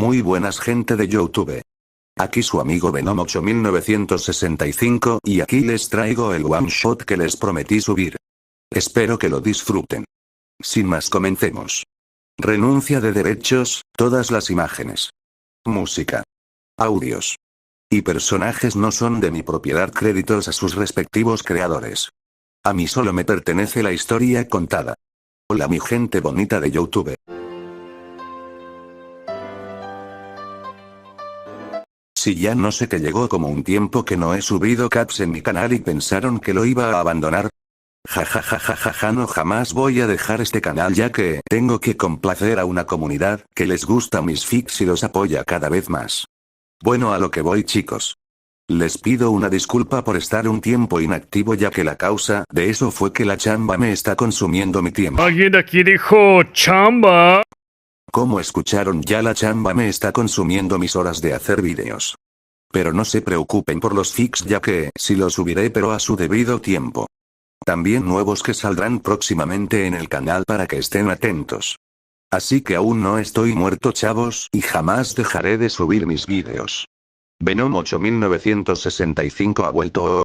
Muy buenas gente de YouTube. Aquí su amigo Venom 8965 y aquí les traigo el one shot que les prometí subir. Espero que lo disfruten. Sin más, comencemos. Renuncia de derechos, todas las imágenes, música, audios y personajes no son de mi propiedad, créditos a sus respectivos creadores. A mí solo me pertenece la historia contada. Hola mi gente bonita de YouTube. Si ya no sé que llegó como un tiempo que no he subido caps en mi canal y pensaron que lo iba a abandonar. Jajajajaja, no, jamás voy a dejar este canal ya que tengo que complacer a una comunidad que les gusta mis fics y los apoya cada vez más. Bueno, a lo que voy, chicos. Les pido una disculpa por estar un tiempo inactivo ya que la causa de eso fue que la chamba me está consumiendo mi tiempo. ¿Alguien aquí dijo chamba? Como escucharon, ya la chamba me está consumiendo mis horas de hacer vídeos. Pero no se preocupen por los fics ya que sí los subiré, pero a su debido tiempo. También nuevos que saldrán próximamente en el canal para que estén atentos. Así que aún no estoy muerto, chavos, y jamás dejaré de subir mis vídeos. Venom 8965 ha vuelto.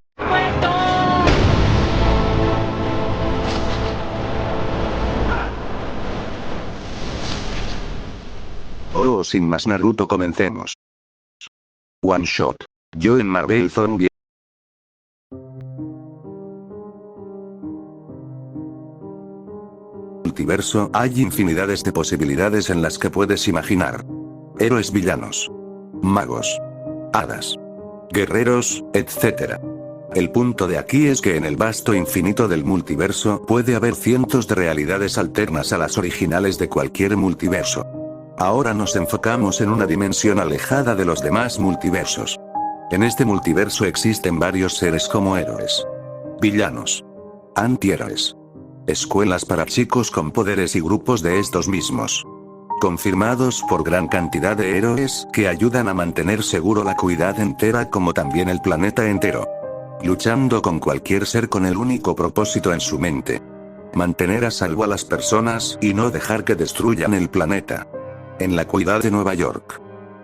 Oh, sin más Naruto, comencemos. One shot. Yo en Marvel Zombie. Multiverso, hay infinidades de posibilidades en las que puedes imaginar. Héroes, villanos, magos, hadas, guerreros, etc. El punto de aquí es que en el vasto infinito del multiverso puede haber cientos de realidades alternas a las originales de cualquier multiverso. Ahora nos enfocamos en una dimensión alejada de los demás multiversos. En este multiverso existen varios seres como héroes, villanos, antihéroes, escuelas para chicos con poderes y grupos de estos mismos, confirmados por gran cantidad de héroes que ayudan a mantener seguro la ciudad entera como también el planeta entero, luchando con cualquier ser con el único propósito en su mente: mantener a salvo a las personas y no dejar que destruyan el planeta. En la ciudad de Nueva York,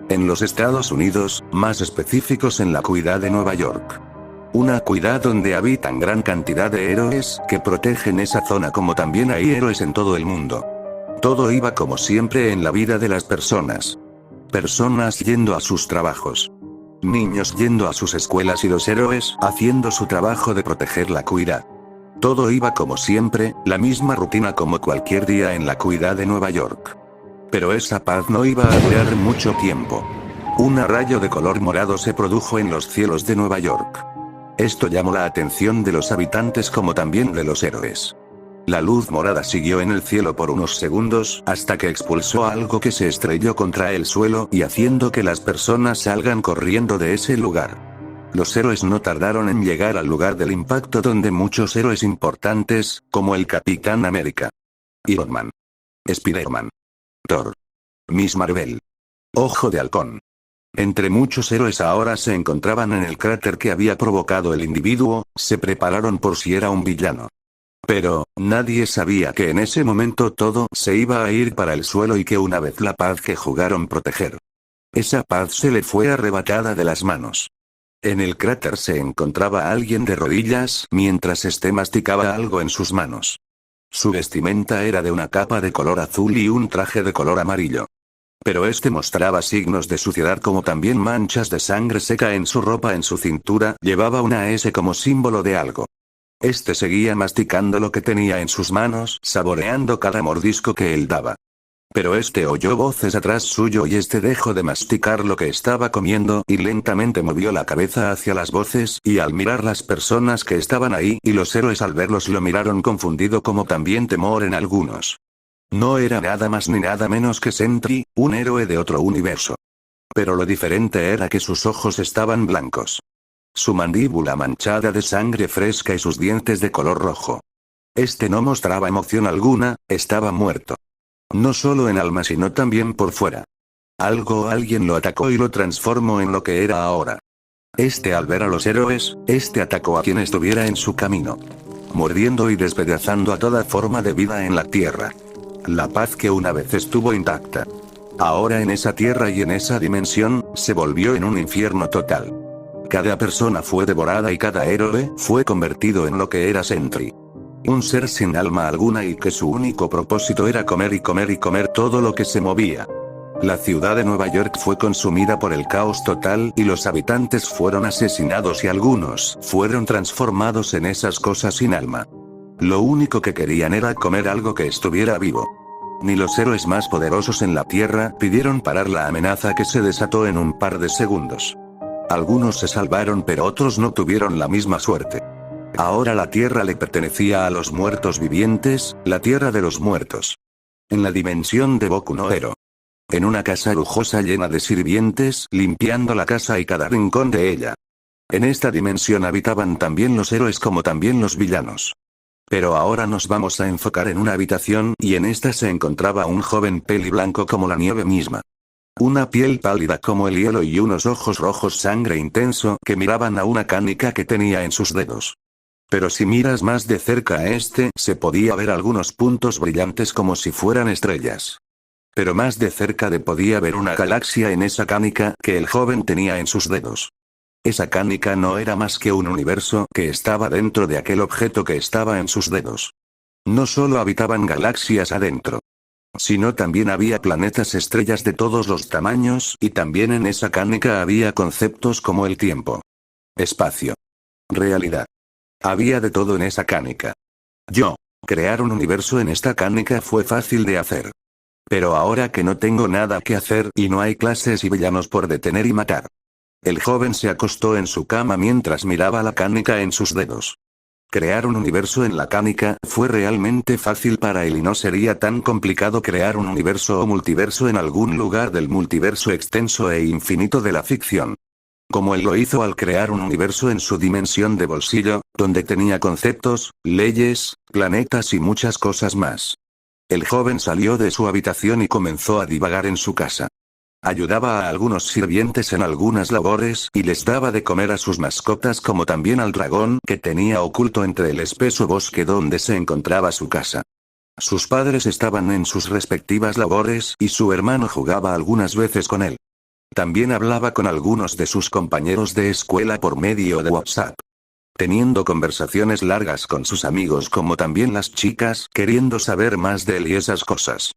en los Estados Unidos, más específicos en la ciudad de Nueva York. Una ciudad donde habitan gran cantidad de héroes que protegen esa zona, como también hay héroes en todo el mundo. Todo iba como siempre en la vida de las personas. Personas yendo a sus trabajos, niños yendo a sus escuelas y los héroes haciendo su trabajo de proteger la ciudad. Todo iba como siempre, la misma rutina como cualquier día en la ciudad de Nueva York. Pero esa paz no iba a durar mucho tiempo. Un rayo de color morado se produjo en los cielos de Nueva York. Esto llamó la atención de los habitantes como también de los héroes. La luz morada siguió en el cielo por unos segundos hasta que expulsó algo que se estrelló contra el suelo y haciendo que las personas salgan corriendo de ese lugar. Los héroes no tardaron en llegar al lugar del impacto, donde muchos héroes importantes, como el Capitán América, Iron Man, Spider-Man, Thor, Miss Marvel, Ojo de Halcón, entre muchos héroes, ahora se encontraban en el cráter que había provocado el individuo. Se prepararon por si era un villano. Pero nadie sabía que en ese momento todo se iba a ir para el suelo y que una vez la paz que jugaron proteger, esa paz se le fue arrebatada de las manos. En el cráter se encontraba alguien de rodillas mientras este masticaba algo en sus manos. Su vestimenta era de una capa de color azul y un traje de color amarillo. Pero este mostraba signos de suciedad como también manchas de sangre seca en su ropa. En su cintura llevaba una S como símbolo de algo. Este seguía masticando lo que tenía en sus manos, saboreando cada mordisco que él daba. Pero este oyó voces atrás suyo y este dejó de masticar lo que estaba comiendo y lentamente movió la cabeza hacia las voces, y al mirar las personas que estaban ahí y los héroes al verlos lo miraron confundido como también temor en algunos. No era nada más ni nada menos que Sentry, un héroe de otro universo. Pero lo diferente era que sus ojos estaban blancos, su mandíbula manchada de sangre fresca y sus dientes de color rojo. Este no mostraba emoción alguna, estaba muerto. No solo en alma sino también por fuera. Algo o alguien lo atacó y lo transformó en lo que era ahora. Al ver a los héroes, atacó a quien estuviera en su camino, mordiendo y despedazando a toda forma de vida en la tierra. La paz que una vez estuvo intacta. Ahora en esa tierra y en esa dimensión, se volvió en un infierno total. Cada persona fue devorada y cada héroe fue convertido en lo que era Sentry. Un ser sin alma alguna y que su único propósito era comer y comer y comer todo lo que se movía. La ciudad de Nueva York fue consumida por el caos total y los habitantes fueron asesinados y algunos fueron transformados en esas cosas sin alma. Lo único que querían era comer algo que estuviera vivo. Ni los héroes más poderosos en la Tierra pidieron parar la amenaza que se desató en un par de segundos. Algunos se salvaron pero otros no tuvieron la misma suerte. Ahora la Tierra le pertenecía a los muertos vivientes, la Tierra de los muertos. En la dimensión de Boku no Hero. En una casa lujosa llena de sirvientes, limpiando la casa y cada rincón de ella. En esta dimensión habitaban también los héroes como también los villanos. Pero ahora nos vamos a enfocar en una habitación y en esta se encontraba un joven peliblanco como la nieve misma. Una piel pálida como el hielo y unos ojos rojos sangre intenso que miraban a una canica que tenía en sus dedos. Pero si miras más de cerca a este, se podía ver algunos puntos brillantes como si fueran estrellas. Pero más de cerca podía ver una galaxia en esa canica que el joven tenía en sus dedos. Esa canica no era más que un universo que estaba dentro de aquel objeto que estaba en sus dedos. No solo habitaban galaxias adentro, sino también había planetas estrellas de todos los tamaños y también en esa canica había conceptos como el tiempo, espacio, realidad. Había de todo en esa canica. Crear un universo en esta canica fue fácil de hacer. Pero ahora que no tengo nada que hacer y no hay clases y villanos por detener y matar. El joven se acostó en su cama mientras miraba la canica en sus dedos. Crear un universo en la canica fue realmente fácil para él y no sería tan complicado crear un universo o multiverso en algún lugar del multiverso extenso e infinito de la ficción. Como él lo hizo al crear un universo en su dimensión de bolsillo, donde tenía conceptos, leyes, planetas y muchas cosas más. El joven salió de su habitación y comenzó a divagar en su casa. Ayudaba a algunos sirvientes en algunas labores y les daba de comer a sus mascotas como también al dragón que tenía oculto entre el espeso bosque donde se encontraba su casa. Sus padres estaban en sus respectivas labores y su hermano jugaba algunas veces con él. También hablaba con algunos de sus compañeros de escuela por medio de WhatsApp. Teniendo conversaciones largas con sus amigos como también las chicas queriendo saber más de él y esas cosas.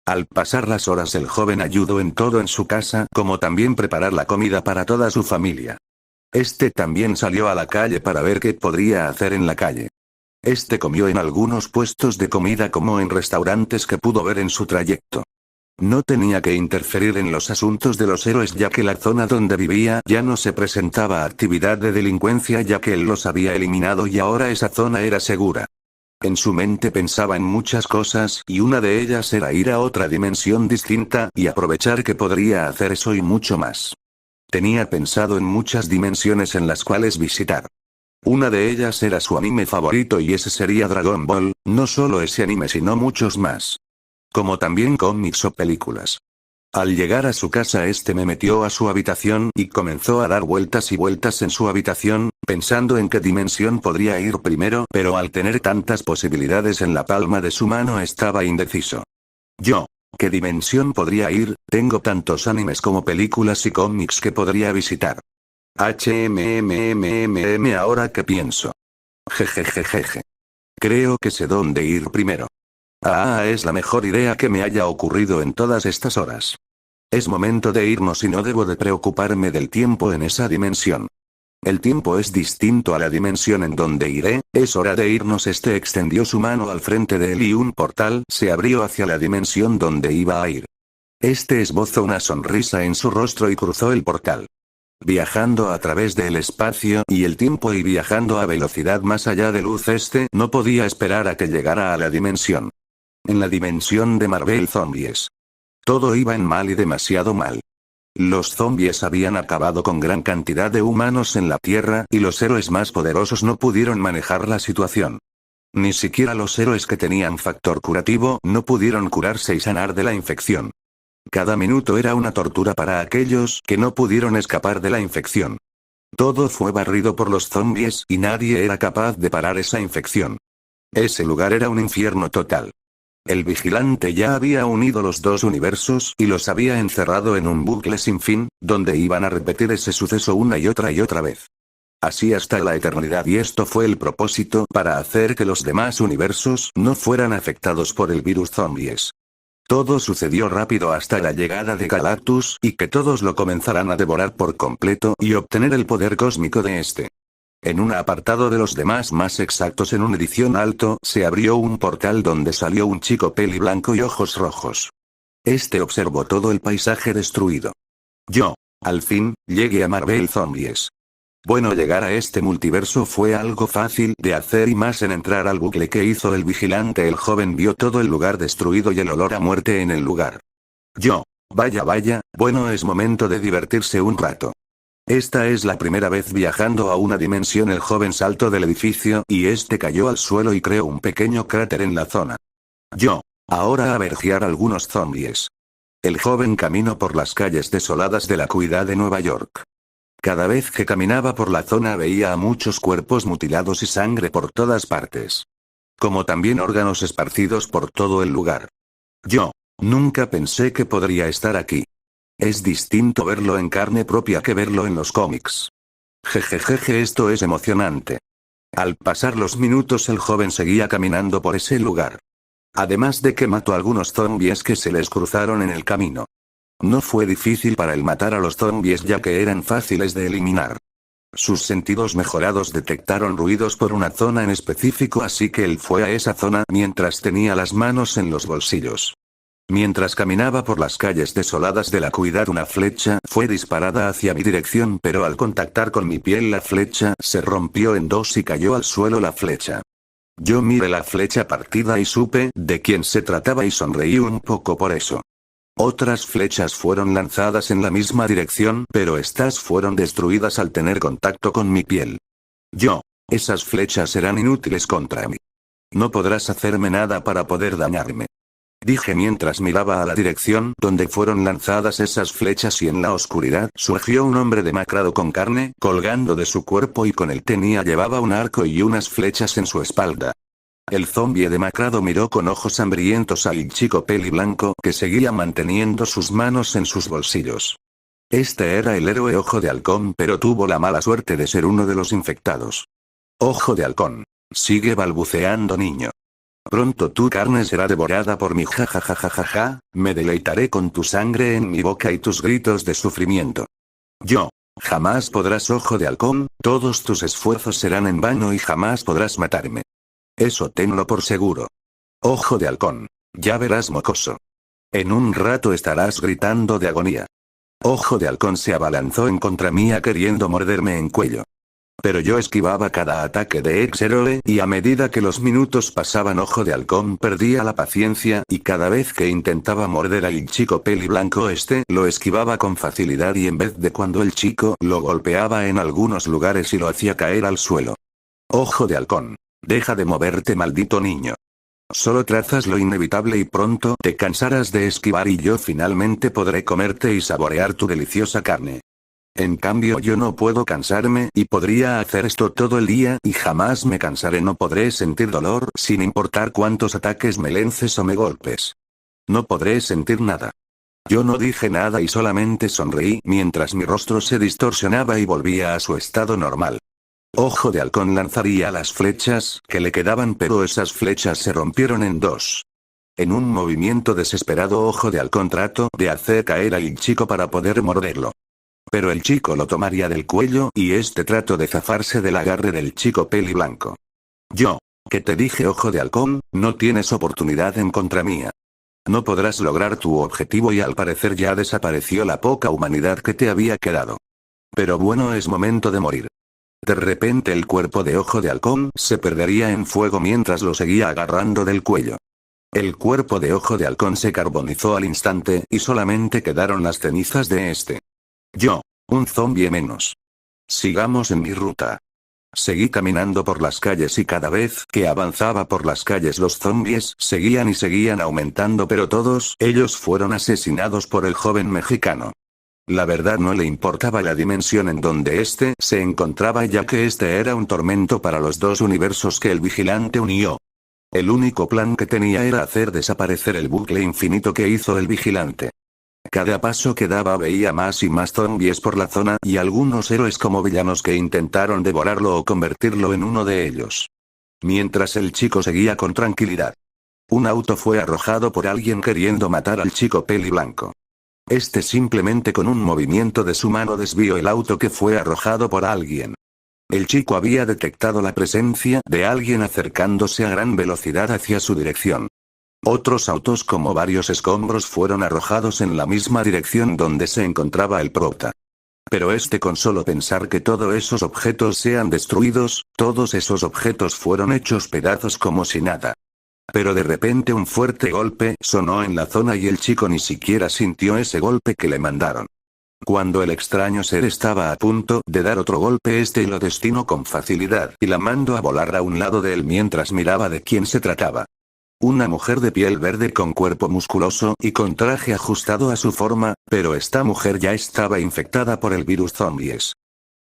Al pasar las horas el joven ayudó en todo en su casa como también preparar la comida para toda su familia. Este también salió a la calle para ver qué podría hacer en la calle. Este comió en algunos puestos de comida como en restaurantes que pudo ver en su trayecto. No tenía que interferir en los asuntos de los héroes ya que la zona donde vivía ya no se presentaba actividad de delincuencia ya que él los había eliminado y ahora esa zona era segura. En su mente pensaba en muchas cosas y una de ellas era ir a otra dimensión distinta y aprovechar que podría hacer eso y mucho más. Tenía pensado en muchas dimensiones en las cuales visitar. Una de ellas era su anime favorito y ese sería Dragon Ball, no solo ese anime sino muchos más. Como también cómics o películas. Al llegar a su casa me metió a su habitación y comenzó a dar vueltas y vueltas en su habitación, pensando en qué dimensión podría ir primero, pero al tener tantas posibilidades en la palma de su mano estaba indeciso. ¿Qué dimensión podría ir? Tengo tantos animes como películas y cómics que podría visitar. Ahora que pienso. Jejejejeje. Creo que sé dónde ir primero. Es la mejor idea que me haya ocurrido en todas estas horas. Es momento de irnos y no debo de preocuparme del tiempo en esa dimensión. El tiempo es distinto a la dimensión en donde iré, es hora de irnos. Extendió su mano al frente de él y un portal se abrió hacia la dimensión donde iba a ir. Esbozó una sonrisa en su rostro y cruzó el portal. Viajando a través del espacio y el tiempo y viajando a velocidad más allá de luz no podía esperar a que llegara a la dimensión. En la dimensión de Marvel Zombies. Todo iba en mal y demasiado mal. Los zombies habían acabado con gran cantidad de humanos en la Tierra y los héroes más poderosos no pudieron manejar la situación. Ni siquiera los héroes que tenían factor curativo no pudieron curarse y sanar de la infección. Cada minuto era una tortura para aquellos que no pudieron escapar de la infección. Todo fue barrido por los zombies y nadie era capaz de parar esa infección. Ese lugar era un infierno total. El vigilante ya había unido los dos universos y los había encerrado en un bucle sin fin, donde iban a repetir ese suceso una y otra vez. Así hasta la eternidad, y esto fue el propósito para hacer que los demás universos no fueran afectados por el virus zombies. Todo sucedió rápido hasta la llegada de Galactus y que todos lo comenzaran a devorar por completo y obtener el poder cósmico de este. En un apartado de los demás, más exactos en una edición alto, se abrió un portal donde salió un chico peli blanco y ojos rojos. Este observó todo el paisaje destruido. Yo, al fin, llegué a Marvel Zombies. Bueno, llegar a este multiverso fue algo fácil de hacer y más en entrar al bucle que hizo el vigilante. El joven vio todo el lugar destruido y el olor a muerte en el lugar. Yo, vaya, bueno, es momento de divertirse un rato. Esta es la primera vez viajando a una dimensión. El joven saltó del edificio y este cayó al suelo y creó un pequeño cráter en la zona. Yo, ahora a vergiar algunos zombies. El joven caminó por las calles desoladas de la ciudad de Nueva York. Cada vez que caminaba por la zona veía a muchos cuerpos mutilados y sangre por todas partes. Como también órganos esparcidos por todo el lugar. Yo, nunca pensé que podría estar aquí. Es distinto verlo en carne propia que verlo en los cómics. Jejejeje, esto es emocionante. Al pasar los minutos el joven seguía caminando por ese lugar. Además de que mató a algunos zombies que se les cruzaron en el camino. No fue difícil para él matar a los zombies ya que eran fáciles de eliminar. Sus sentidos mejorados detectaron ruidos por una zona en específico, así que él fue a esa zona mientras tenía las manos en los bolsillos. Mientras caminaba por las calles desoladas de la ciudad, una flecha fue disparada hacia mi dirección, pero al contactar con mi piel la flecha se rompió en dos y cayó al suelo la flecha. Yo miré la flecha partida y supe de quién se trataba y sonreí un poco por eso. Otras flechas fueron lanzadas en la misma dirección, pero estas fueron destruidas al tener contacto con mi piel. Yo, esas flechas serán inútiles contra mí. No podrás hacerme nada para poder dañarme. Dije mientras miraba a la dirección donde fueron lanzadas esas flechas, y en la oscuridad surgió un hombre demacrado con carne colgando de su cuerpo y con él llevaba un arco y unas flechas en su espalda. El zombie demacrado miró con ojos hambrientos al chico peli blanco que seguía manteniendo sus manos en sus bolsillos. Este era el héroe Ojo de Halcón, pero tuvo la mala suerte de ser uno de los infectados. Ojo de Halcón. Sigue balbuceando, niño. Pronto tu carne será devorada por mí, jajajajaja, me deleitaré con tu sangre en mi boca y tus gritos de sufrimiento. Yo. Jamás podrás, Ojo de Halcón, todos tus esfuerzos serán en vano y jamás podrás matarme. Eso tenlo por seguro. Ojo de Halcón. Ya verás, mocoso. En un rato estarás gritando de agonía. Ojo de Halcón se abalanzó en contra mía queriendo morderme en cuello. Pero yo esquivaba cada ataque de ex-héroe y a medida que los minutos pasaban Ojo de Halcón perdía la paciencia y cada vez que intentaba morder al chico peli blanco lo esquivaba con facilidad y en vez de cuando el chico lo golpeaba en algunos lugares y lo hacía caer al suelo. Ojo de Halcón. Deja de moverte, maldito niño. Solo trazas lo inevitable y pronto te cansarás de esquivar y yo finalmente podré comerte y saborear tu deliciosa carne. En cambio yo no puedo cansarme y podría hacer esto todo el día y jamás me cansaré. No podré sentir dolor sin importar cuántos ataques me lances o me golpes. No podré sentir nada. Yo no dije nada y solamente sonreí mientras mi rostro se distorsionaba y volvía a su estado normal. Ojo de Halcón lanzaría las flechas que le quedaban, pero esas flechas se rompieron en dos. En un movimiento desesperado Ojo de Halcón trató de hacer caer al chico para poder morderlo. Pero el chico lo tomaría del cuello y este trató de zafarse del agarre del chico peli blanco. Yo. ¿Qué te dije, Ojo de Halcón? No tienes oportunidad en contra mía. No podrás lograr tu objetivo y al parecer ya desapareció la poca humanidad que te había quedado. Pero bueno, es momento de morir. De repente el cuerpo de Ojo de Halcón se perdería en fuego mientras lo seguía agarrando del cuello. El cuerpo de Ojo de Halcón se carbonizó al instante y solamente quedaron las cenizas de este. Yo. Un zombie menos. Sigamos en mi ruta. Seguí caminando por las calles y cada vez que avanzaba por las calles los zombies seguían y seguían aumentando, pero todos ellos fueron asesinados por el joven mexicano. La verdad no le importaba la dimensión en donde se encontraba, ya que este era un tormento para los dos universos que el vigilante unió. El único plan que tenía era hacer desaparecer el bucle infinito que hizo el vigilante. Cada paso que daba veía más y más zombies por la zona y algunos héroes como villanos que intentaron devorarlo o convertirlo en uno de ellos. Mientras el chico seguía con tranquilidad. Un auto fue arrojado por alguien queriendo matar al chico peli blanco. Este simplemente con un movimiento de su mano desvió el auto que fue arrojado por alguien. El chico había detectado la presencia de alguien acercándose a gran velocidad hacia su dirección. Otros autos como varios escombros fueron arrojados en la misma dirección donde se encontraba el prota. Pero con solo pensar que todos esos objetos sean destruidos, todos esos objetos fueron hechos pedazos como si nada. Pero de repente un fuerte golpe sonó en la zona y el chico ni siquiera sintió ese golpe que le mandaron. Cuando el extraño ser estaba a punto de dar otro golpe lo destinó con facilidad y la mandó a volar a un lado de él mientras miraba de quién se trataba. Una mujer de piel verde con cuerpo musculoso y con traje ajustado a su forma, pero esta mujer ya estaba infectada por el virus zombies.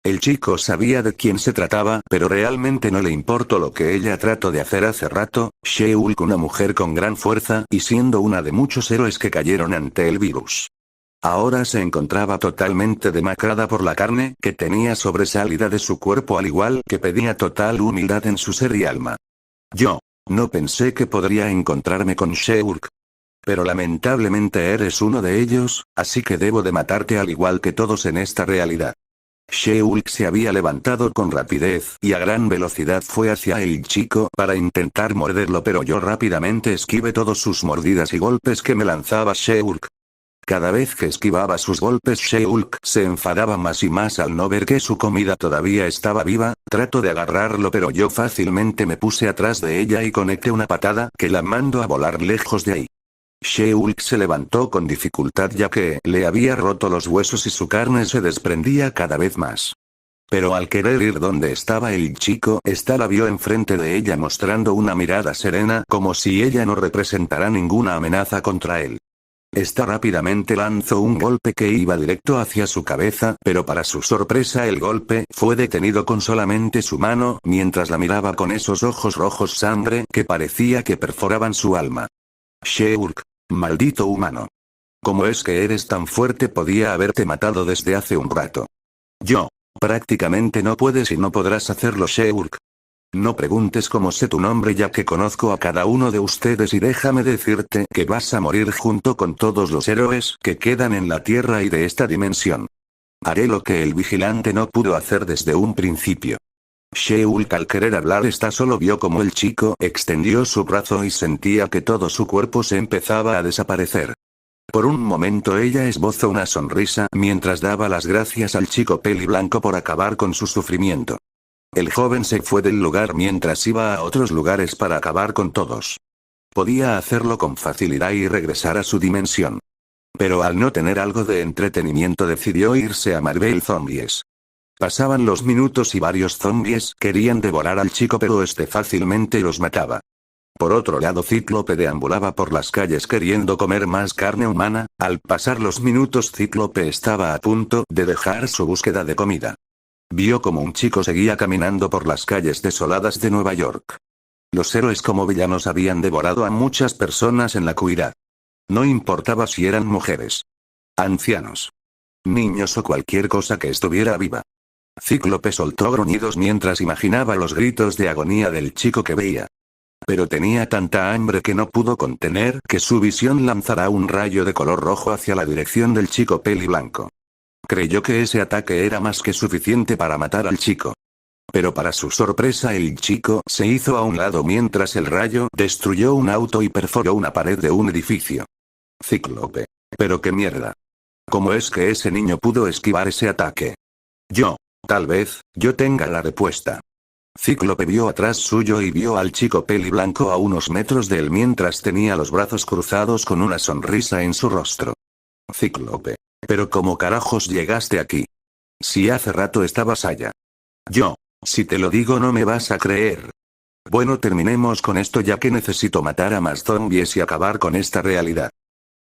El chico sabía de quién se trataba, pero realmente no le importó lo que ella trató de hacer hace rato. She-Hulk, una mujer con gran fuerza y siendo una de muchos héroes que cayeron ante el virus. Ahora se encontraba totalmente demacrada por la carne que tenía sobresalida de su cuerpo, al igual que pedía total humildad en su ser y alma. Yo no pensé que podría encontrarme con She-Hulk. Pero lamentablemente eres uno de ellos, así que debo de matarte al igual que todos en esta realidad. She-Hulk se había levantado con rapidez y a gran velocidad fue hacia el chico para intentar morderlo, pero yo rápidamente esquivé todos sus mordidas y golpes que me lanzaba She-Hulk. Cada vez que esquivaba sus golpes, She-Hulk se enfadaba más y más al no ver que su comida todavía estaba viva. Trató de agarrarlo, pero yo fácilmente me puse atrás de ella y conecté una patada que la mandó a volar lejos de ahí. She-Hulk se levantó con dificultad ya que le había roto los huesos y su carne se desprendía cada vez más. Pero al querer ir donde estaba el chico, esta la vio enfrente de ella mostrando una mirada serena como si ella no representara ninguna amenaza contra él. Esta rápidamente lanzó un golpe que iba directo hacia su cabeza, pero para su sorpresa el golpe fue detenido con solamente su mano mientras la miraba con esos ojos rojos sangre que parecía que perforaban su alma. She-Hulk, maldito humano. ¿Cómo es que eres tan fuerte? Podía haberte matado desde hace un rato. Yo. Prácticamente no puedes y no podrás hacerlo, She-Hulk. No preguntes cómo sé tu nombre ya que conozco a cada uno de ustedes y déjame decirte que vas a morir junto con todos los héroes que quedan en la Tierra y de esta dimensión. Haré lo que el vigilante no pudo hacer desde un principio. She-Hulk al querer hablar solo vio como el chico extendió su brazo y sentía que todo su cuerpo se empezaba a desaparecer. Por un momento ella esbozó una sonrisa mientras daba las gracias al chico peli blanco por acabar con su sufrimiento. El joven se fue del lugar mientras iba a otros lugares para acabar con todos. Podía hacerlo con facilidad y regresar a su dimensión. Pero al no tener algo de entretenimiento decidió irse a Marvel Zombies. Pasaban los minutos y varios zombies querían devorar al chico, pero fácilmente los mataba. Por otro lado, Cíclope deambulaba por las calles queriendo comer más carne humana. Al pasar los minutos, Cíclope estaba a punto de dejar su búsqueda de comida. Vio como un chico seguía caminando por las calles desoladas de Nueva York. Los héroes como villanos habían devorado a muchas personas en la cuidad. No importaba si eran mujeres, ancianos, niños o cualquier cosa que estuviera viva. Cíclope soltó gruñidos mientras imaginaba los gritos de agonía del chico que veía. Pero tenía tanta hambre que no pudo contener que su visión lanzara un rayo de color rojo hacia la dirección del chico peli blanco. Creyó que ese ataque era más que suficiente para matar al chico. Pero para su sorpresa el chico se hizo a un lado mientras el rayo destruyó un auto y perforó una pared de un edificio. Cíclope. Pero qué mierda. ¿Cómo es que ese niño pudo esquivar ese ataque? Tal vez, yo tenga la respuesta. Cíclope vio atrás suyo y vio al chico peli blanco a unos metros de él mientras tenía los brazos cruzados con una sonrisa en su rostro. Cíclope. Pero ¿cómo carajos llegaste aquí? Si hace rato estabas allá. Si te lo digo no me vas a creer. Bueno, terminemos con esto ya que necesito matar a más zombies y acabar con esta realidad.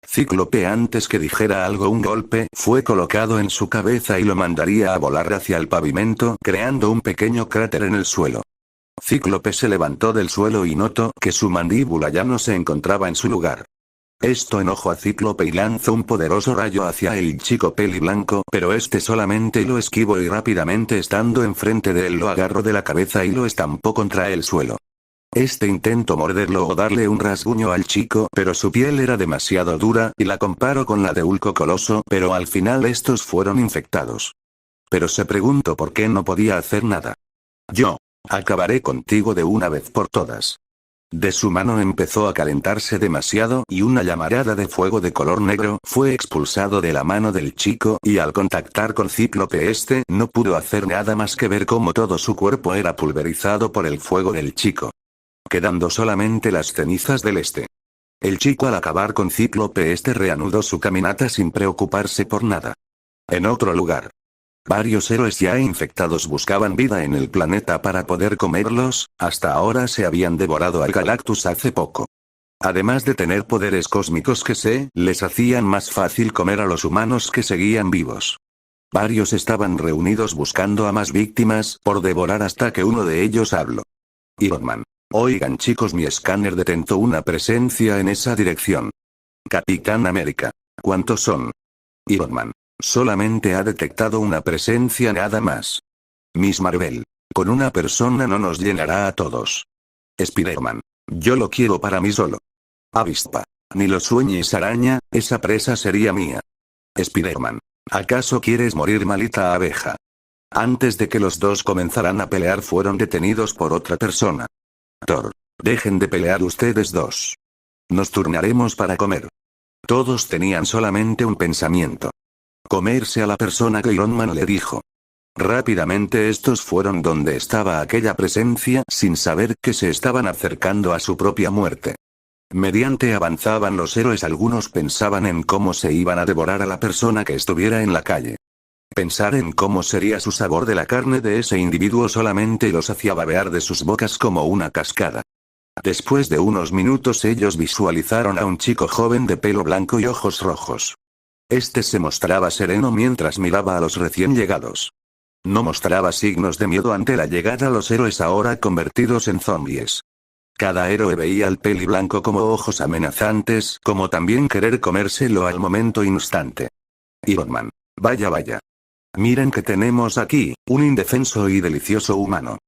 Cíclope antes que dijera algo un golpe fue colocado en su cabeza y lo mandaría a volar hacia el pavimento creando un pequeño cráter en el suelo. Cíclope se levantó del suelo y notó que su mandíbula ya no se encontraba en su lugar. Esto enojó a Cíclope y lanzó un poderoso rayo hacia el chico peliblanco, pero este solamente lo esquivó y rápidamente estando enfrente de él lo agarró de la cabeza y lo estampó contra el suelo. Este intentó morderlo o darle un rasguño al chico, pero su piel era demasiado dura, y la comparó con la de Ulco Coloso, pero al final estos fueron infectados. Pero se preguntó por qué no podía hacer nada. Yo acabaré contigo de una vez por todas. De su mano empezó a calentarse demasiado y una llamarada de fuego de color negro fue expulsado de la mano del chico y al contactar con Cíclope este no pudo hacer nada más que ver cómo todo su cuerpo era pulverizado por el fuego del chico, quedando solamente las cenizas del este. El chico al acabar con Cíclope este reanudó su caminata sin preocuparse por nada. En otro lugar. Varios héroes ya infectados buscaban vida en el planeta para poder comerlos, hasta ahora se habían devorado al Galactus hace poco. Además de tener poderes cósmicos que les hacían más fácil comer a los humanos que seguían vivos. Varios estaban reunidos buscando a más víctimas por devorar hasta que uno de ellos habló. Iron Man. Oigan chicos, mi escáner detectó una presencia en esa dirección. Capitán América. ¿Cuántos son? Iron Man. Solamente ha detectado una presencia nada más. Miss Marvel. Con una persona no nos llenará a todos. Spider-Man. Yo lo quiero para mí solo. Avispa. Ni lo sueñes araña, esa presa sería mía. Spider-Man. ¿Acaso quieres morir malita abeja? Antes de que los dos comenzaran a pelear fueron detenidos por otra persona. Thor. Dejen de pelear ustedes dos. Nos turnaremos para comer. Todos tenían solamente un pensamiento. Comerse a la persona que Iron Man le dijo. Rápidamente estos fueron donde estaba aquella presencia sin saber que se estaban acercando a su propia muerte. Mediante avanzaban los héroes, algunos pensaban en cómo se iban a devorar a la persona que estuviera en la calle. Pensar en cómo sería su sabor de la carne de ese individuo solamente los hacía babear de sus bocas como una cascada. Después de unos minutos ellos visualizaron a un chico joven de pelo blanco y ojos rojos. Este se mostraba sereno mientras miraba a los recién llegados. No mostraba signos de miedo ante la llegada de los héroes ahora convertidos en zombies. Cada héroe veía al peliblanco como ojos amenazantes, como también querer comérselo al momento instante. Iron Man. Vaya vaya. Miren que tenemos aquí, un indefenso y delicioso humano.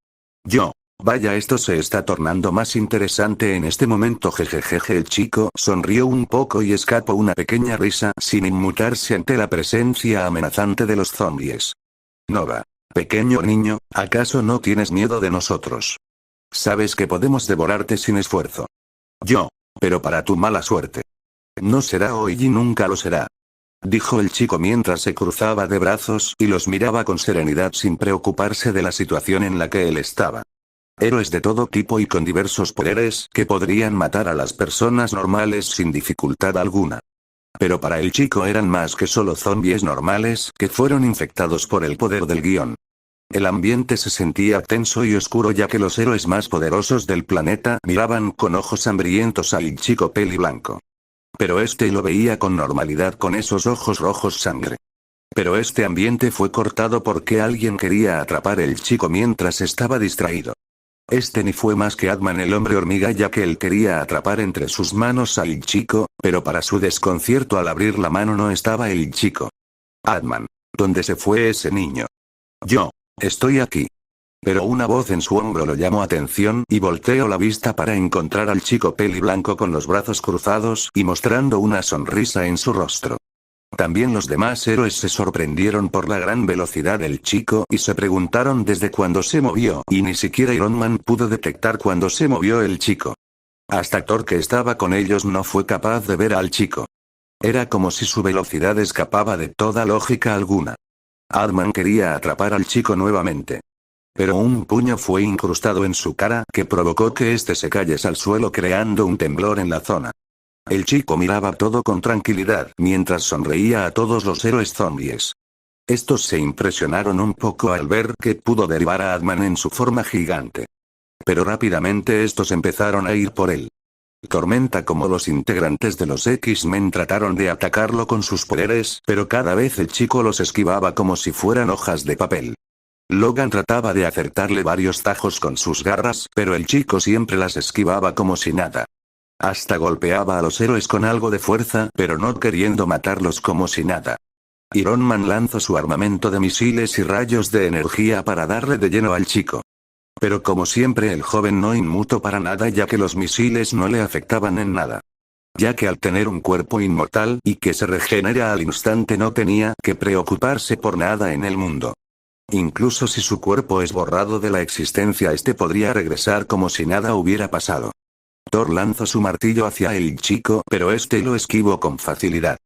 Yo. Vaya, esto se está tornando más interesante en este momento. Jejejeje. El chico sonrió un poco y escapó una pequeña risa sin inmutarse ante la presencia amenazante de los zombies. Nova. Pequeño niño, ¿acaso no tienes miedo de nosotros? Sabes que podemos devorarte sin esfuerzo. Yo. Pero para tu mala suerte. No será hoy y nunca lo será. Dijo el chico mientras se cruzaba de brazos y los miraba con serenidad sin preocuparse de la situación en la que él estaba. Héroes de todo tipo y con diversos poderes que podrían matar a las personas normales sin dificultad alguna. Pero para el chico eran más que solo zombies normales que fueron infectados por el poder del guión. El ambiente se sentía tenso y oscuro ya que los héroes más poderosos del planeta miraban con ojos hambrientos al chico peliblanco. Pero este lo veía con normalidad con esos ojos rojos sangre. Pero este ambiente fue cortado porque alguien quería atrapar el chico mientras estaba distraído. Este ni fue más que Ant-Man el hombre hormiga ya que él quería atrapar entre sus manos al chico, pero para su desconcierto al abrir la mano no estaba el chico. Ant-Man. ¿Dónde se fue ese niño? Yo. Estoy aquí. Pero una voz en su hombro lo llamó atención y volteó la vista para encontrar al chico peliblanco con los brazos cruzados y mostrando una sonrisa en su rostro. También los demás héroes se sorprendieron por la gran velocidad del chico y se preguntaron desde cuándo se movió, y ni siquiera Iron Man pudo detectar cuándo se movió el chico. Hasta Thor, que estaba con ellos, no fue capaz de ver al chico. Era como si su velocidad escapaba de toda lógica alguna. Ant-Man quería atrapar al chico nuevamente. Pero un puño fue incrustado en su cara que provocó que este se cayese al suelo creando un temblor en la zona. El chico miraba todo con tranquilidad mientras sonreía a todos los héroes zombies. Estos se impresionaron un poco al ver que pudo derribar a Ant-Man en su forma gigante. Pero rápidamente estos empezaron a ir por él. Tormenta como los integrantes de los X-Men trataron de atacarlo con sus poderes, pero cada vez el chico los esquivaba como si fueran hojas de papel. Logan trataba de acertarle varios tajos con sus garras, pero el chico siempre las esquivaba como si nada. Hasta golpeaba a los héroes con algo de fuerza, pero no queriendo matarlos como si nada. Iron Man lanzó su armamento de misiles y rayos de energía para darle de lleno al chico. Pero como siempre el joven no inmutó para nada, ya que los misiles no le afectaban en nada. Ya que al tener un cuerpo inmortal y que se regenera al instante no tenía que preocuparse por nada en el mundo. Incluso si su cuerpo es borrado de la existencia, este podría regresar como si nada hubiera pasado. Thor lanzó su martillo hacia el chico, pero este lo esquivó con facilidad.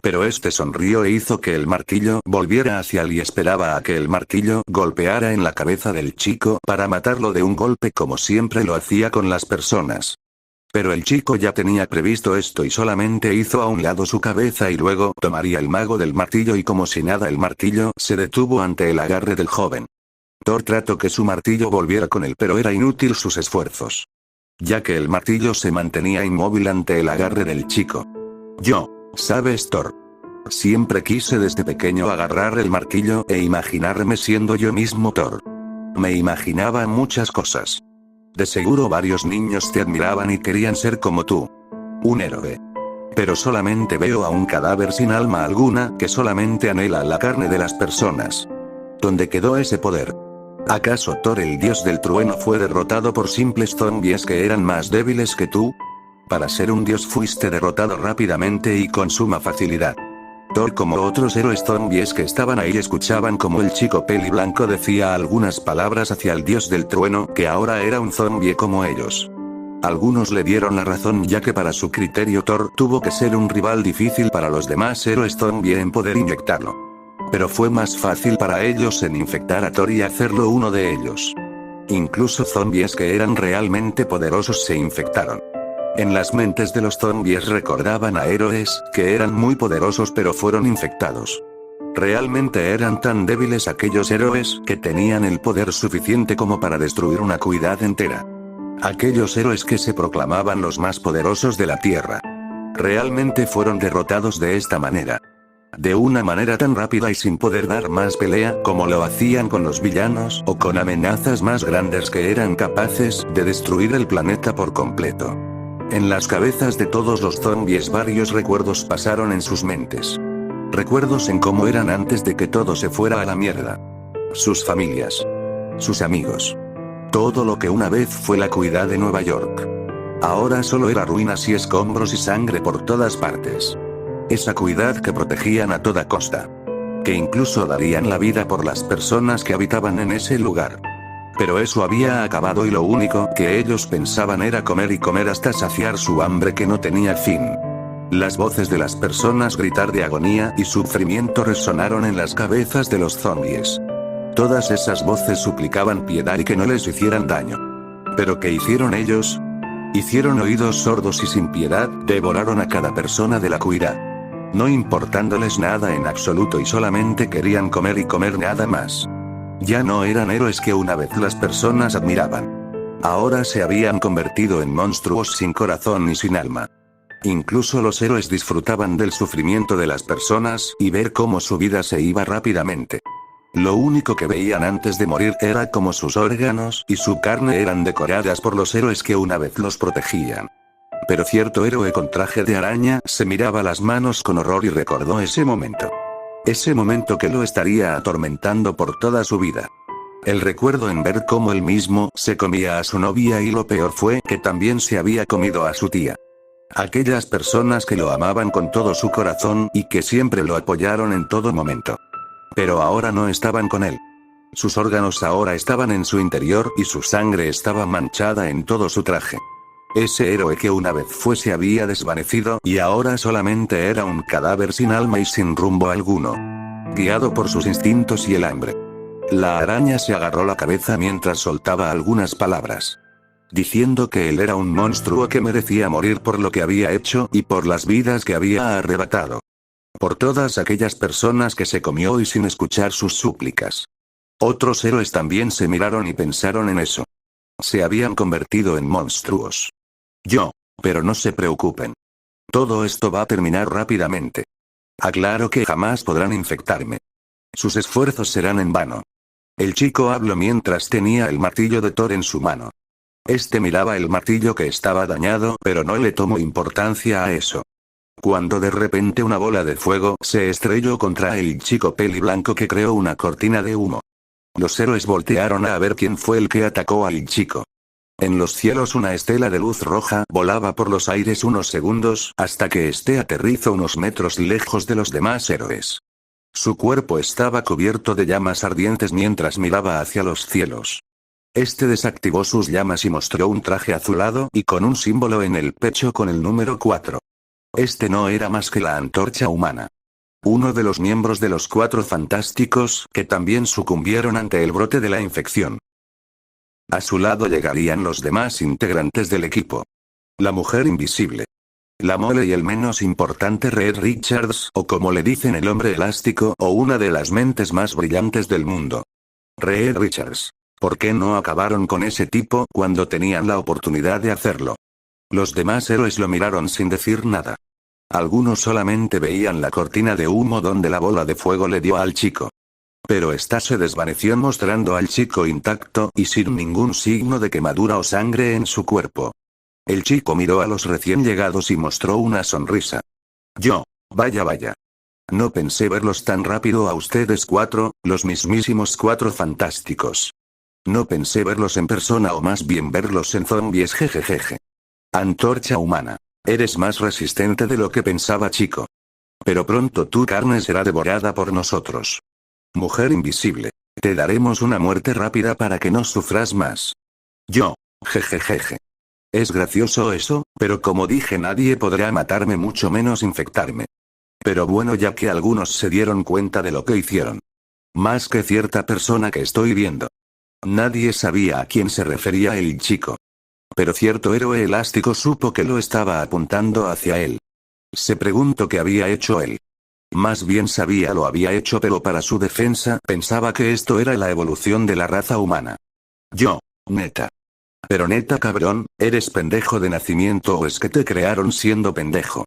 Pero este sonrió e hizo que el martillo volviera hacia él y esperaba a que el martillo golpeara en la cabeza del chico para matarlo de un golpe como siempre lo hacía con las personas. Pero el chico ya tenía previsto esto y solamente hizo a un lado su cabeza y luego tomaría el mago del martillo y como si nada el martillo se detuvo ante el agarre del joven. Thor trató que su martillo volviera con él, pero era inútil sus esfuerzos. Ya que el martillo se mantenía inmóvil ante el agarre del chico. ¿Sabes, Thor? Siempre quise desde pequeño agarrar el martillo e imaginarme siendo yo mismo Thor. Me imaginaba muchas cosas. De seguro varios niños te admiraban y querían ser como tú. Un héroe. Pero solamente veo a un cadáver sin alma alguna que solamente anhela la carne de las personas. ¿Dónde quedó ese poder? ¿Acaso Thor, el dios del trueno, fue derrotado por simples zombies que eran más débiles que tú? Para ser un dios fuiste derrotado rápidamente y con suma facilidad. Thor, como otros héroes zombies que estaban ahí, escuchaban como el chico peli blanco decía algunas palabras hacia el dios del trueno, que ahora era un zombie como ellos. Algunos le dieron la razón, ya que para su criterio Thor tuvo que ser un rival difícil para los demás héroes zombie en poder inyectarlo. Pero fue más fácil para ellos en infectar a Thor y hacerlo uno de ellos. Incluso zombies que eran realmente poderosos se infectaron. En las mentes de los zombies recordaban a héroes que eran muy poderosos pero fueron infectados. Realmente eran tan débiles aquellos héroes que tenían el poder suficiente como para destruir una ciudad entera. Aquellos héroes que se proclamaban los más poderosos de la Tierra. Realmente fueron derrotados de esta manera. De una manera tan rápida y sin poder dar más pelea como lo hacían con los villanos o con amenazas más grandes que eran capaces de destruir el planeta por completo. En las cabezas de todos los zombies varios recuerdos pasaron en sus mentes. Recuerdos en cómo eran antes de que todo se fuera a la mierda. Sus familias. Sus amigos. Todo lo que una vez fue la ciudad de Nueva York. Ahora solo era ruinas y escombros y sangre por todas partes. Esa ciudad que protegían a toda costa. Que incluso darían la vida por las personas que habitaban en ese lugar. Pero eso había acabado y lo único que ellos pensaban era comer y comer hasta saciar su hambre que no tenía fin. Las voces de las personas gritar de agonía y sufrimiento resonaron en las cabezas de los zombies. Todas esas voces suplicaban piedad y que no les hicieran daño. ¿Pero qué hicieron ellos? Hicieron oídos sordos y sin piedad devoraron a cada persona de la ciudad. No importándoles nada en absoluto y solamente querían comer y comer nada más. Ya no eran héroes que una vez las personas admiraban. Ahora se habían convertido en monstruos sin corazón y sin alma. Incluso los héroes disfrutaban del sufrimiento de las personas y ver cómo su vida se iba rápidamente. Lo único que veían antes de morir era cómo sus órganos y su carne eran decoradas por los héroes que una vez los protegían. Pero cierto héroe con traje de araña se miraba las manos con horror y recordó ese momento. Ese momento que lo estaría atormentando por toda su vida. El recuerdo en ver cómo él mismo se comía a su novia y lo peor fue que también se había comido a su tía. Aquellas personas que lo amaban con todo su corazón y que siempre lo apoyaron en todo momento. Pero ahora no estaban con él. Sus órganos ahora estaban en su interior y su sangre estaba manchada en todo su traje. Ese héroe que una vez fue se había desvanecido y ahora solamente era un cadáver sin alma y sin rumbo alguno. Guiado por sus instintos y el hambre. La araña se agarró la cabeza mientras soltaba algunas palabras. Diciendo que él era un monstruo que merecía morir por lo que había hecho y por las vidas que había arrebatado. Por todas aquellas personas que se comió y sin escuchar sus súplicas. Otros héroes también se miraron y pensaron en eso. Se habían convertido en monstruos. Pero no se preocupen. Todo esto va a terminar rápidamente. Aclaro que jamás podrán infectarme. Sus esfuerzos serán en vano. El chico habló mientras tenía el martillo de Thor en su mano. Este miraba el martillo que estaba dañado, pero no le tomó importancia a eso. Cuando de repente una bola de fuego se estrelló contra el chico peli blanco que creó una cortina de humo. Los héroes voltearon a ver quién fue el que atacó al chico. En los cielos una estela de luz roja volaba por los aires unos segundos, hasta que este aterrizó unos metros lejos de los demás héroes. Su cuerpo estaba cubierto de llamas ardientes mientras miraba hacia los cielos. Este desactivó sus llamas y mostró un traje azulado y con un símbolo en el pecho con el número 4. Este no era más que la antorcha humana. Uno de los miembros de los Cuatro Fantásticos, que también sucumbieron ante el brote de la infección. A su lado llegarían los demás integrantes del equipo. La mujer invisible. La Mole y el menos importante Reed Richards, o como le dicen el hombre elástico, o una de las mentes más brillantes del mundo. Reed Richards. ¿Por qué no acabaron con ese tipo cuando tenían la oportunidad de hacerlo? Los demás héroes lo miraron sin decir nada. Algunos solamente veían la cortina de humo donde la bola de fuego le dio al chico. Pero esta se desvaneció mostrando al chico intacto y sin ningún signo de quemadura o sangre en su cuerpo. El chico miró a los recién llegados y mostró una sonrisa. Vaya. No pensé verlos tan rápido a ustedes cuatro, los mismísimos Cuatro Fantásticos. No pensé verlos en persona o más bien verlos en zombies jejejeje. Antorcha humana. Eres más resistente de lo que pensaba, chico. Pero pronto tu carne será devorada por nosotros. Mujer invisible. Te daremos una muerte rápida para que no sufras más. Jejejeje. Es gracioso eso, pero como dije nadie podrá matarme mucho menos infectarme. Pero bueno, ya que algunos se dieron cuenta de lo que hicieron. Más que cierta persona que estoy viendo. Nadie sabía a quién se refería el chico. Pero cierto héroe elástico supo que lo estaba apuntando hacia él. Se preguntó qué había hecho él. Más bien sabía lo había hecho, pero para su defensa pensaba que esto era la evolución de la raza humana. Neta. Pero neta cabrón, ¿eres pendejo de nacimiento o es que te crearon siendo pendejo?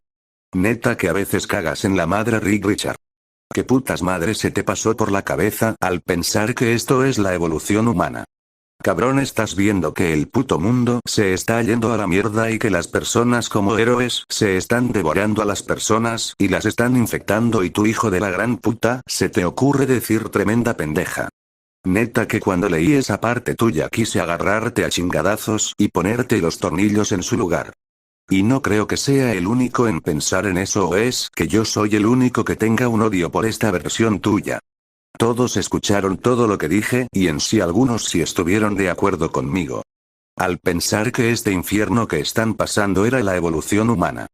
Neta que a veces cagas en la madre, Rick Richard. ¿Qué putas madre se te pasó por la cabeza al pensar que esto es la evolución humana? Cabrón, estás viendo que el puto mundo se está yendo a la mierda y que las personas como héroes se están devorando a las personas y las están infectando y tu hijo de la gran puta se te ocurre decir tremenda pendeja. Neta que cuando leí esa parte tuya quise agarrarte a chingadazos y ponerte los tornillos en su lugar. Y no creo que sea el único en pensar en eso, o es que yo soy el único que tenga un odio por esta versión tuya. Todos escucharon todo lo que dije y en sí algunos sí estuvieron de acuerdo conmigo. Al pensar que este infierno que están pasando era la evolución humana.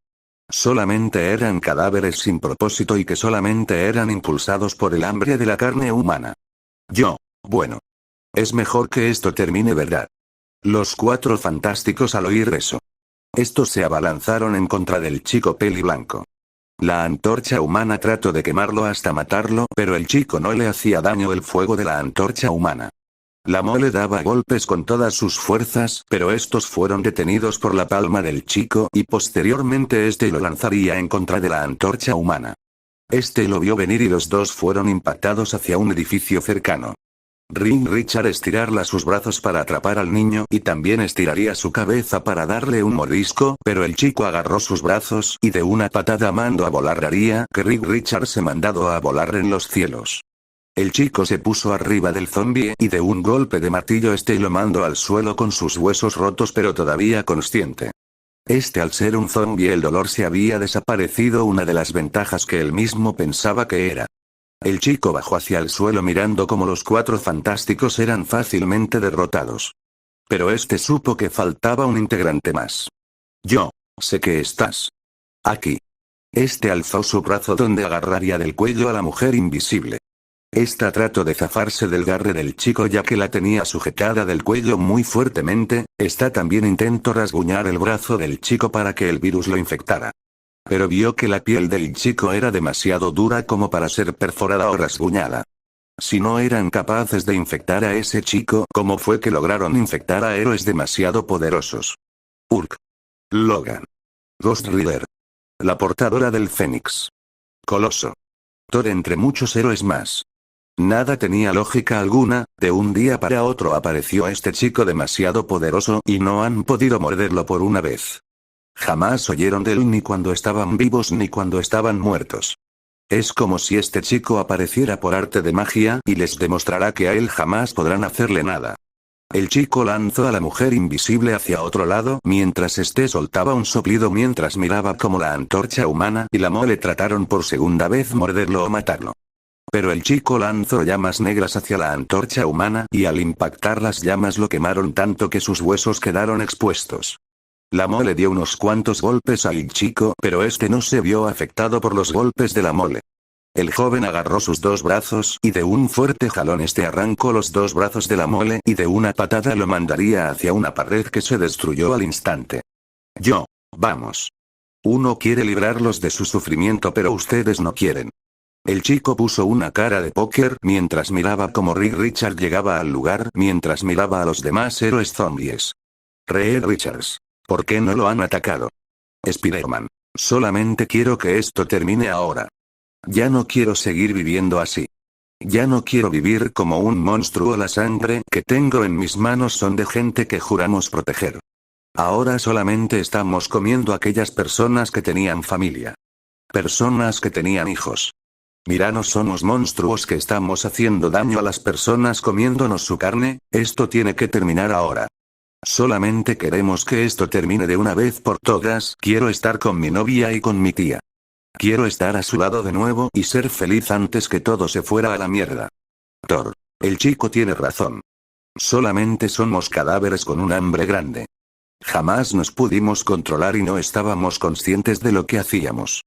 Solamente eran cadáveres sin propósito y que solamente eran impulsados por el hambre de la carne humana. Bueno. Es mejor que esto termine, ¿verdad? Los Cuatro Fantásticos al oír eso. Estos se abalanzaron en contra del chico peli blanco. La antorcha humana trató de quemarlo hasta matarlo, pero el chico no le hacía daño el fuego de la antorcha humana. La Mole daba golpes con todas sus fuerzas, pero estos fueron detenidos por la palma del chico y posteriormente este lo lanzaría en contra de la antorcha humana. Este lo vio venir y los dos fueron impactados hacia un edificio cercano. Richard estirarla sus brazos para atrapar al niño y también estiraría su cabeza para darle un mordisco, pero el chico agarró sus brazos y de una patada mandó a volar. Haría que Richard se mandado a volar en los cielos. El chico se puso arriba del zombie y de un golpe de martillo lo mandó al suelo con sus huesos rotos pero todavía consciente. Al ser un zombie el dolor se había desaparecido, una de las ventajas que él mismo pensaba que era. El chico bajó hacia el suelo mirando cómo los Cuatro Fantásticos eran fácilmente derrotados. Pero supo que faltaba un integrante más. Sé que estás aquí. Alzó su brazo donde agarraría del cuello a la mujer invisible. Trató de zafarse del garre del chico ya que la tenía sujetada del cuello muy fuertemente. También intentó rasguñar el brazo del chico para que el virus lo infectara. Pero vio que la piel del chico era demasiado dura como para ser perforada o rasguñada. Si no eran capaces de infectar a ese chico, ¿cómo fue que lograron infectar a héroes demasiado poderosos? Hulk. Logan. Ghost Rider. La portadora del Fénix. Coloso. Thor, entre muchos héroes más. Nada tenía lógica alguna, de un día para otro apareció este chico demasiado poderoso y no han podido morderlo por una vez. Jamás oyeron de él ni cuando estaban vivos ni cuando estaban muertos. Es como si este chico apareciera por arte de magia y les demostrará que a él jamás podrán hacerle nada. El chico lanzó a la mujer invisible hacia otro lado mientras este soltaba un soplido mientras miraba como la antorcha humana y la mole trataron por segunda vez morderlo o matarlo. Pero el chico lanzó llamas negras hacia la antorcha humana y al impactar las llamas lo quemaron tanto que sus huesos quedaron expuestos. La mole dio unos cuantos golpes al chico pero este no se vio afectado por los golpes de la mole. El joven agarró sus dos brazos y de un fuerte jalón este arrancó los dos brazos de la mole y de una patada lo mandaría hacia una pared que se destruyó al instante. Vamos. Uno quiere librarlos de su sufrimiento pero ustedes no quieren. El chico puso una cara de póker mientras miraba como Reed Richards llegaba al lugar mientras miraba a los demás héroes zombies. Reed Richards. ¿Por qué no lo han atacado? Spider-Man. Solamente quiero que esto termine ahora. Ya no quiero seguir viviendo así. Ya no quiero vivir como un monstruo. La sangre que tengo en mis manos son de gente que juramos proteger. Ahora solamente estamos comiendo a aquellas personas que tenían familia. Personas que tenían hijos. Mira, no somos monstruos que estamos haciendo daño a las personas comiéndonos su carne, esto tiene que terminar ahora. Solamente queremos que esto termine de una vez por todas. Quiero estar con mi novia y con mi tía. Quiero estar a su lado de nuevo y ser feliz antes que todo se fuera a la mierda. Thor. El chico tiene razón. Solamente somos cadáveres con un hambre grande. Jamás nos pudimos controlar y no estábamos conscientes de lo que hacíamos.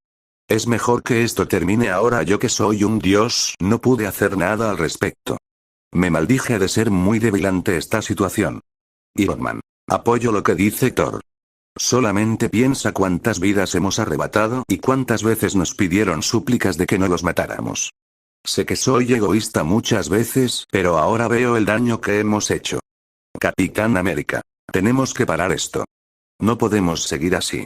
Es mejor que esto termine ahora. Yo que soy un dios, no pude hacer nada al respecto. Me maldije de ser muy débil ante esta situación. Iron Man. Apoyo lo que dice Thor. Solamente piensa cuántas vidas hemos arrebatado y cuántas veces nos pidieron súplicas de que no los matáramos. Sé que soy egoísta muchas veces, pero ahora veo el daño que hemos hecho. Capitán América. Tenemos que parar esto. No podemos seguir así.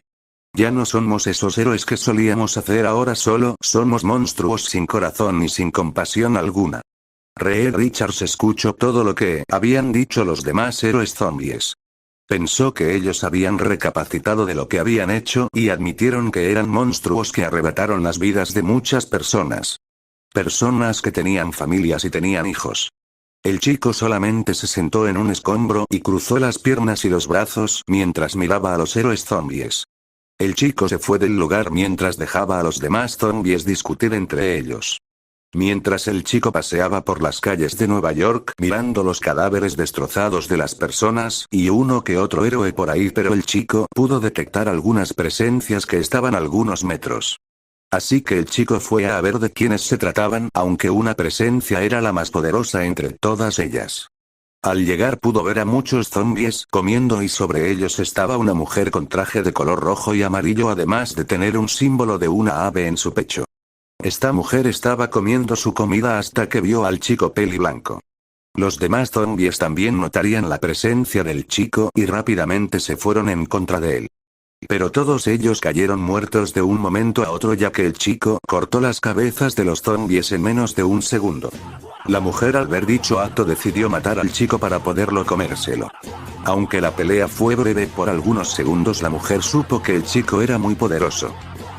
Ya no somos esos héroes que solíamos hacer, ahora solo somos monstruos sin corazón y sin compasión alguna. Reed Richards escuchó todo lo que habían dicho los demás héroes zombies. Pensó que ellos habían recapacitado de lo que habían hecho y admitieron que eran monstruos que arrebataron las vidas de muchas personas. Personas que tenían familias y tenían hijos. El chico solamente se sentó en un escombro y cruzó las piernas y los brazos mientras miraba a los héroes zombies. El chico se fue del lugar mientras dejaba a los demás zombies discutir entre ellos. Mientras el chico paseaba por las calles de Nueva York mirando los cadáveres destrozados de las personas y uno que otro héroe por ahí, pero el chico pudo detectar algunas presencias que estaban a algunos metros. Así que el chico fue a ver de quiénes se trataban, aunque una presencia era la más poderosa entre todas ellas. Al llegar pudo ver a muchos zombies comiendo y sobre ellos estaba una mujer con traje de color rojo y amarillo, además de tener un símbolo de una ave en su pecho. Esta mujer estaba comiendo su comida hasta que vio al chico peli blanco. Los demás zombies también notarían la presencia del chico y rápidamente se fueron en contra de él. Pero todos ellos cayeron muertos de un momento a otro, ya que el chico cortó las cabezas de los zombies en menos de un segundo. La mujer, al ver dicho acto, decidió matar al chico para poderlo comérselo. Aunque la pelea fue breve por algunos segundos, la mujer supo que el chico era muy poderoso.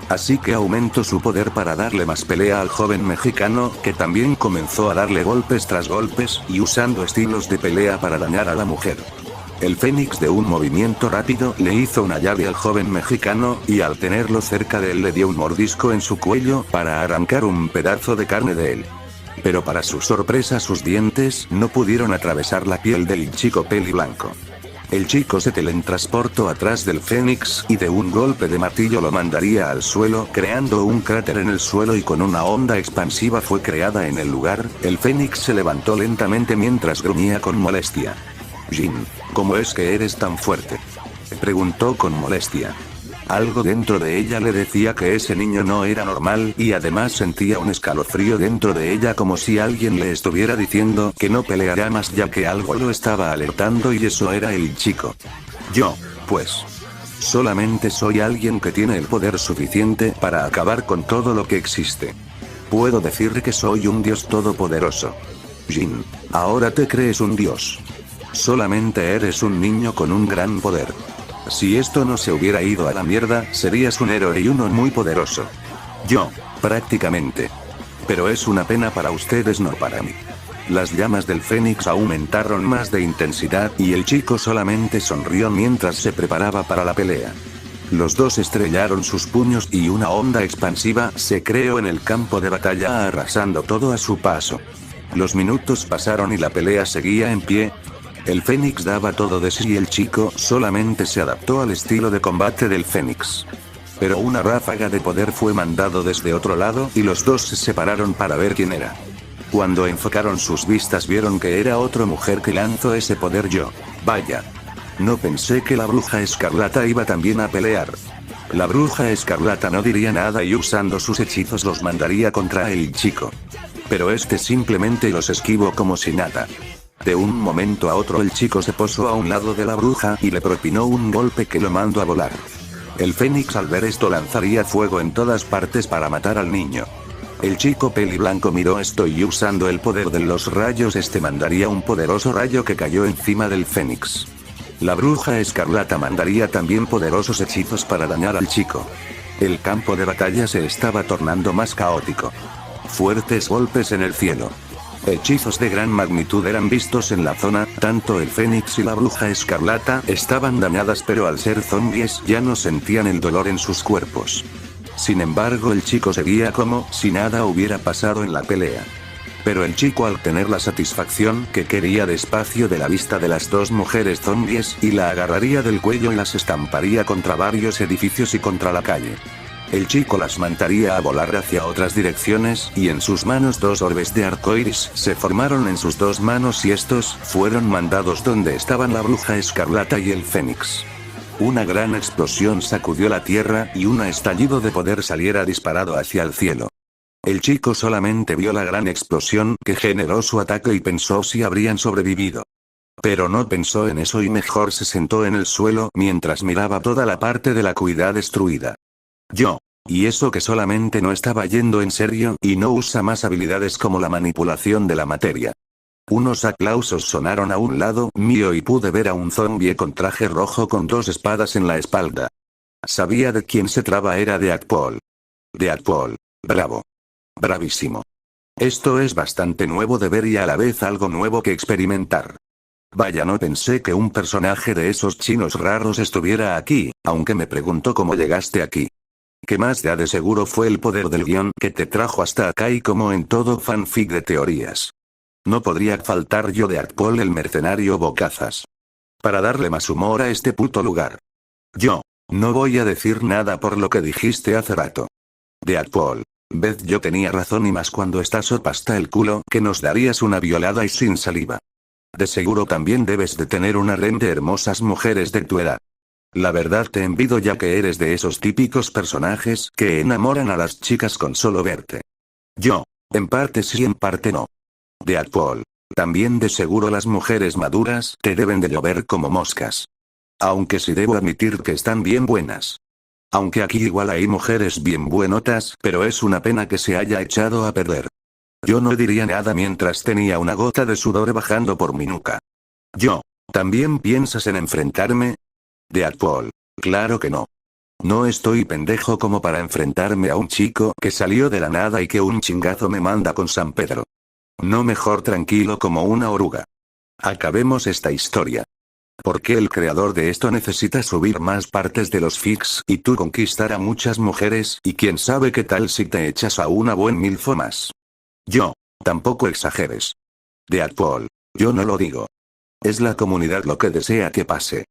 Así que aumentó su poder para darle más pelea al joven mexicano, que también comenzó a darle golpes tras golpes y usando estilos de pelea para dañar a la mujer. El Fénix, de un movimiento rápido, le hizo una llave al joven mexicano y al tenerlo cerca de él le dio un mordisco en su cuello para arrancar un pedazo de carne de él. Pero para su sorpresa sus dientes no pudieron atravesar la piel del chico peli blanco. El chico se teletransportó atrás del Fénix y de un golpe de martillo lo mandaría al suelo, creando un cráter en el suelo, y con una onda expansiva fue creada en el lugar. El Fénix se levantó lentamente mientras gruñía con molestia. Jin, ¿cómo es que eres tan fuerte?, preguntó con molestia. Algo dentro de ella le decía que ese niño no era normal, y además sentía un escalofrío dentro de ella, como si alguien le estuviera diciendo que no peleará más, ya que algo lo estaba alertando, y eso era el chico. Pues, solamente soy alguien que tiene el poder suficiente para acabar con todo lo que existe. Puedo decir que soy un dios todopoderoso. Jin, ahora te crees un dios. Solamente eres un niño con un gran poder. Si esto no se hubiera ido a la mierda, serías un héroe y uno muy poderoso. Yo, prácticamente. Pero es una pena para ustedes, no para mí. Las llamas del Fénix aumentaron más de intensidad y el chico solamente sonrió mientras se preparaba para la pelea. Los dos estrellaron sus puños y una onda expansiva se creó en el campo de batalla arrasando todo a su paso. Los minutos pasaron y la pelea seguía en pie. El Fénix daba todo de sí y el chico solamente se adaptó al estilo de combate del Fénix. Pero una ráfaga de poder fue mandado desde otro lado y los dos se separaron para ver quién era. Cuando enfocaron sus vistas vieron que era otra mujer que lanzó ese poder. Yo, vaya. No pensé que la bruja escarlata iba también a pelear. La bruja escarlata no diría nada y usando sus hechizos los mandaría contra el chico. Pero este simplemente los esquivó como si nada. De un momento a otro el chico se posó a un lado de la bruja y le propinó un golpe que lo mandó a volar. El Fénix al ver esto lanzaría fuego en todas partes para matar al niño. El chico peliblanco miró esto y usando el poder de los rayos mandaría un poderoso rayo que cayó encima del Fénix. La bruja escarlata mandaría también poderosos hechizos para dañar al chico. El campo de batalla se estaba tornando más caótico. Fuertes golpes en el cielo. Hechizos de gran magnitud eran vistos en la zona, tanto el Fénix y la bruja escarlata estaban dañadas pero al ser zombies ya no sentían el dolor en sus cuerpos. Sin embargo el chico seguía como si nada hubiera pasado en la pelea. Pero el chico al tener la satisfacción que quería despacio de la vista de las dos mujeres zombies y la agarraría del cuello y las estamparía contra varios edificios y contra la calle. El chico las mandaría a volar hacia otras direcciones y en sus manos dos orbes de arcoíris se formaron en sus dos manos y estos fueron mandados donde estaban la bruja escarlata y el Fénix. Una gran explosión sacudió la tierra y un estallido de poder saliera disparado hacia el cielo. El chico solamente vio la gran explosión que generó su ataque y pensó si habrían sobrevivido. Pero no pensó en eso y mejor se sentó en el suelo mientras miraba toda la parte de la ciudad destruida. Yo. Y eso que solamente no estaba yendo en serio y no usa más habilidades como la manipulación de la materia. Unos aplausos sonaron a un lado mío y pude ver a un zombie con traje rojo con dos espadas en la espalda. Sabía de quién se trataba, era Deadpool. Deadpool. Bravo. Bravísimo. Esto es bastante nuevo de ver y a la vez algo nuevo que experimentar. Vaya, no pensé que un personaje de esos chinos raros estuviera aquí, aunque me pregunto cómo llegaste aquí. ¿Qué más da? De seguro fue el poder del guión que te trajo hasta acá y como en todo fanfic de teorías. No podría faltar yo Deadpool el mercenario bocazas. Para darle más humor a este puto lugar. Yo. No voy a decir nada por lo que dijiste hace rato. Deadpool. Beth, yo tenía razón y más cuando estás hasta el culo que nos darías una violada y sin saliva. De seguro también debes de tener una red de hermosas mujeres de tu edad. La verdad te envidio ya que eres de esos típicos personajes que enamoran a las chicas con solo verte. Yo. En parte sí, en parte no. Deadpool. También de seguro las mujeres maduras te deben de llover como moscas. Aunque sí debo admitir que están bien buenas. Aunque aquí igual hay mujeres bien buenotas, pero es una pena que se haya echado a perder. Yo no diría nada mientras tenía una gota de sudor bajando por mi nuca. Yo. ¿También piensas en enfrentarme? Deadpool. Claro que no. No estoy pendejo como para enfrentarme a un chico que salió de la nada y que un chingazo me manda con San Pedro. No, mejor tranquilo como una oruga. Acabemos esta historia. ¿Por qué el creador de esto necesita subir más partes de los fics y tú conquistar a muchas mujeres y quién sabe qué tal si te echas a una buen milfo más? Yo. Tampoco exageres. Deadpool. Yo no lo digo. Es la comunidad lo que desea que pase.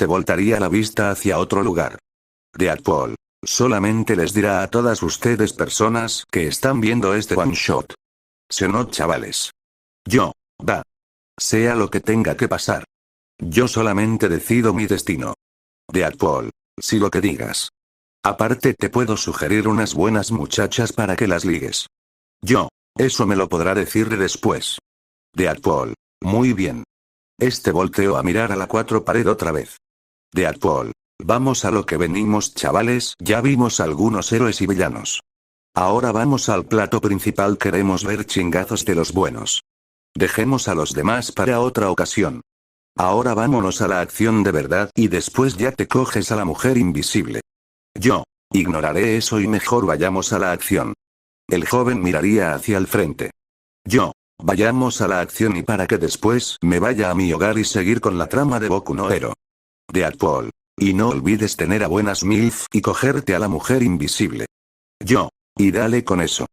Voltaría la vista hacia otro lugar. Deadpool. Solamente les dirá a todas ustedes personas que están viendo este one shot. ¿Sí o no, chavales? Yo. Va. Sea lo que tenga que pasar. Yo solamente decido mi destino. Deadpool. Si lo que digas. Aparte te puedo sugerir unas buenas muchachas para que las ligues. Yo. Eso me lo podrá decir después. Deadpool. Muy bien. Volteó a mirar a la cuatro pared otra vez. Deadpool. Vamos a lo que venimos, chavales, ya vimos algunos héroes y villanos. Ahora vamos al plato principal, queremos ver chingazos de los buenos. Dejemos a los demás para otra ocasión. Ahora vámonos a la acción de verdad y después ya te coges a la mujer invisible. Yo ignoraré eso y mejor vayamos a la acción. El joven miraría hacia el frente. Yo vayamos a la acción y para que después me vaya a mi hogar y seguir con la trama de Boku no Hero. Deadpool. Y no olvides tener a buenas MILF y cogerte a la mujer invisible. Yo. Y dale con eso.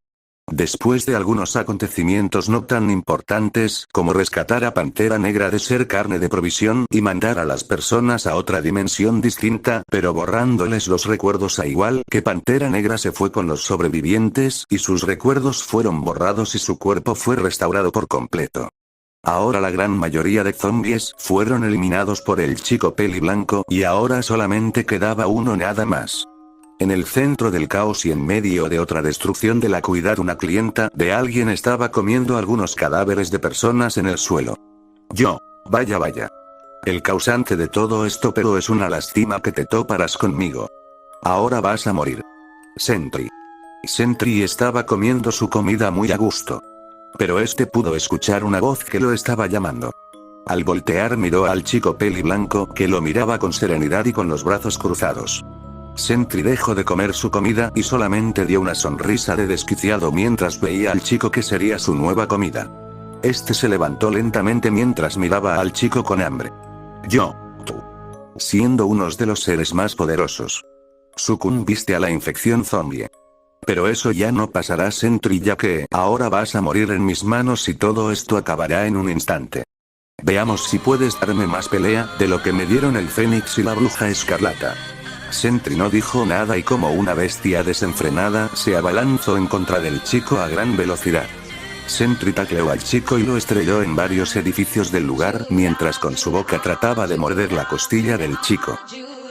Después de algunos acontecimientos no tan importantes como rescatar a Pantera Negra de ser carne de provisión y mandar a las personas a otra dimensión distinta, pero borrándoles los recuerdos a igual que Pantera Negra se fue con los sobrevivientes y sus recuerdos fueron borrados y su cuerpo fue restaurado por completo. Ahora la gran mayoría de zombies fueron eliminados por el chico peli blanco y ahora solamente quedaba uno nada más. En el centro del caos y en medio de otra destrucción de la cuidad, una clienta de alguien estaba comiendo algunos cadáveres de personas en el suelo. Yo. Vaya. El causante de todo esto, pero es una lástima que te toparas conmigo. Ahora vas a morir. Sentry. Sentry estaba comiendo su comida muy a gusto. Pero este pudo escuchar una voz que lo estaba llamando. Al voltear miró al chico peli blanco que lo miraba con serenidad y con los brazos cruzados. Sentry dejó de comer su comida y solamente dio una sonrisa de desquiciado mientras veía al chico que sería su nueva comida. Este se levantó lentamente mientras miraba al chico con hambre. Yo. Tú. Siendo uno de los seres más poderosos. Sucumbiste a la infección zombie. Pero eso ya no pasará, Sentry, ya que ahora vas a morir en mis manos y todo esto acabará en un instante. Veamos si puedes darme más pelea de lo que me dieron el Fénix y la Bruja Escarlata. Sentry no dijo nada y como una bestia desenfrenada se abalanzó en contra del chico a gran velocidad. Sentry tacleó al chico y lo estrelló en varios edificios del lugar mientras con su boca trataba de morder la costilla del chico.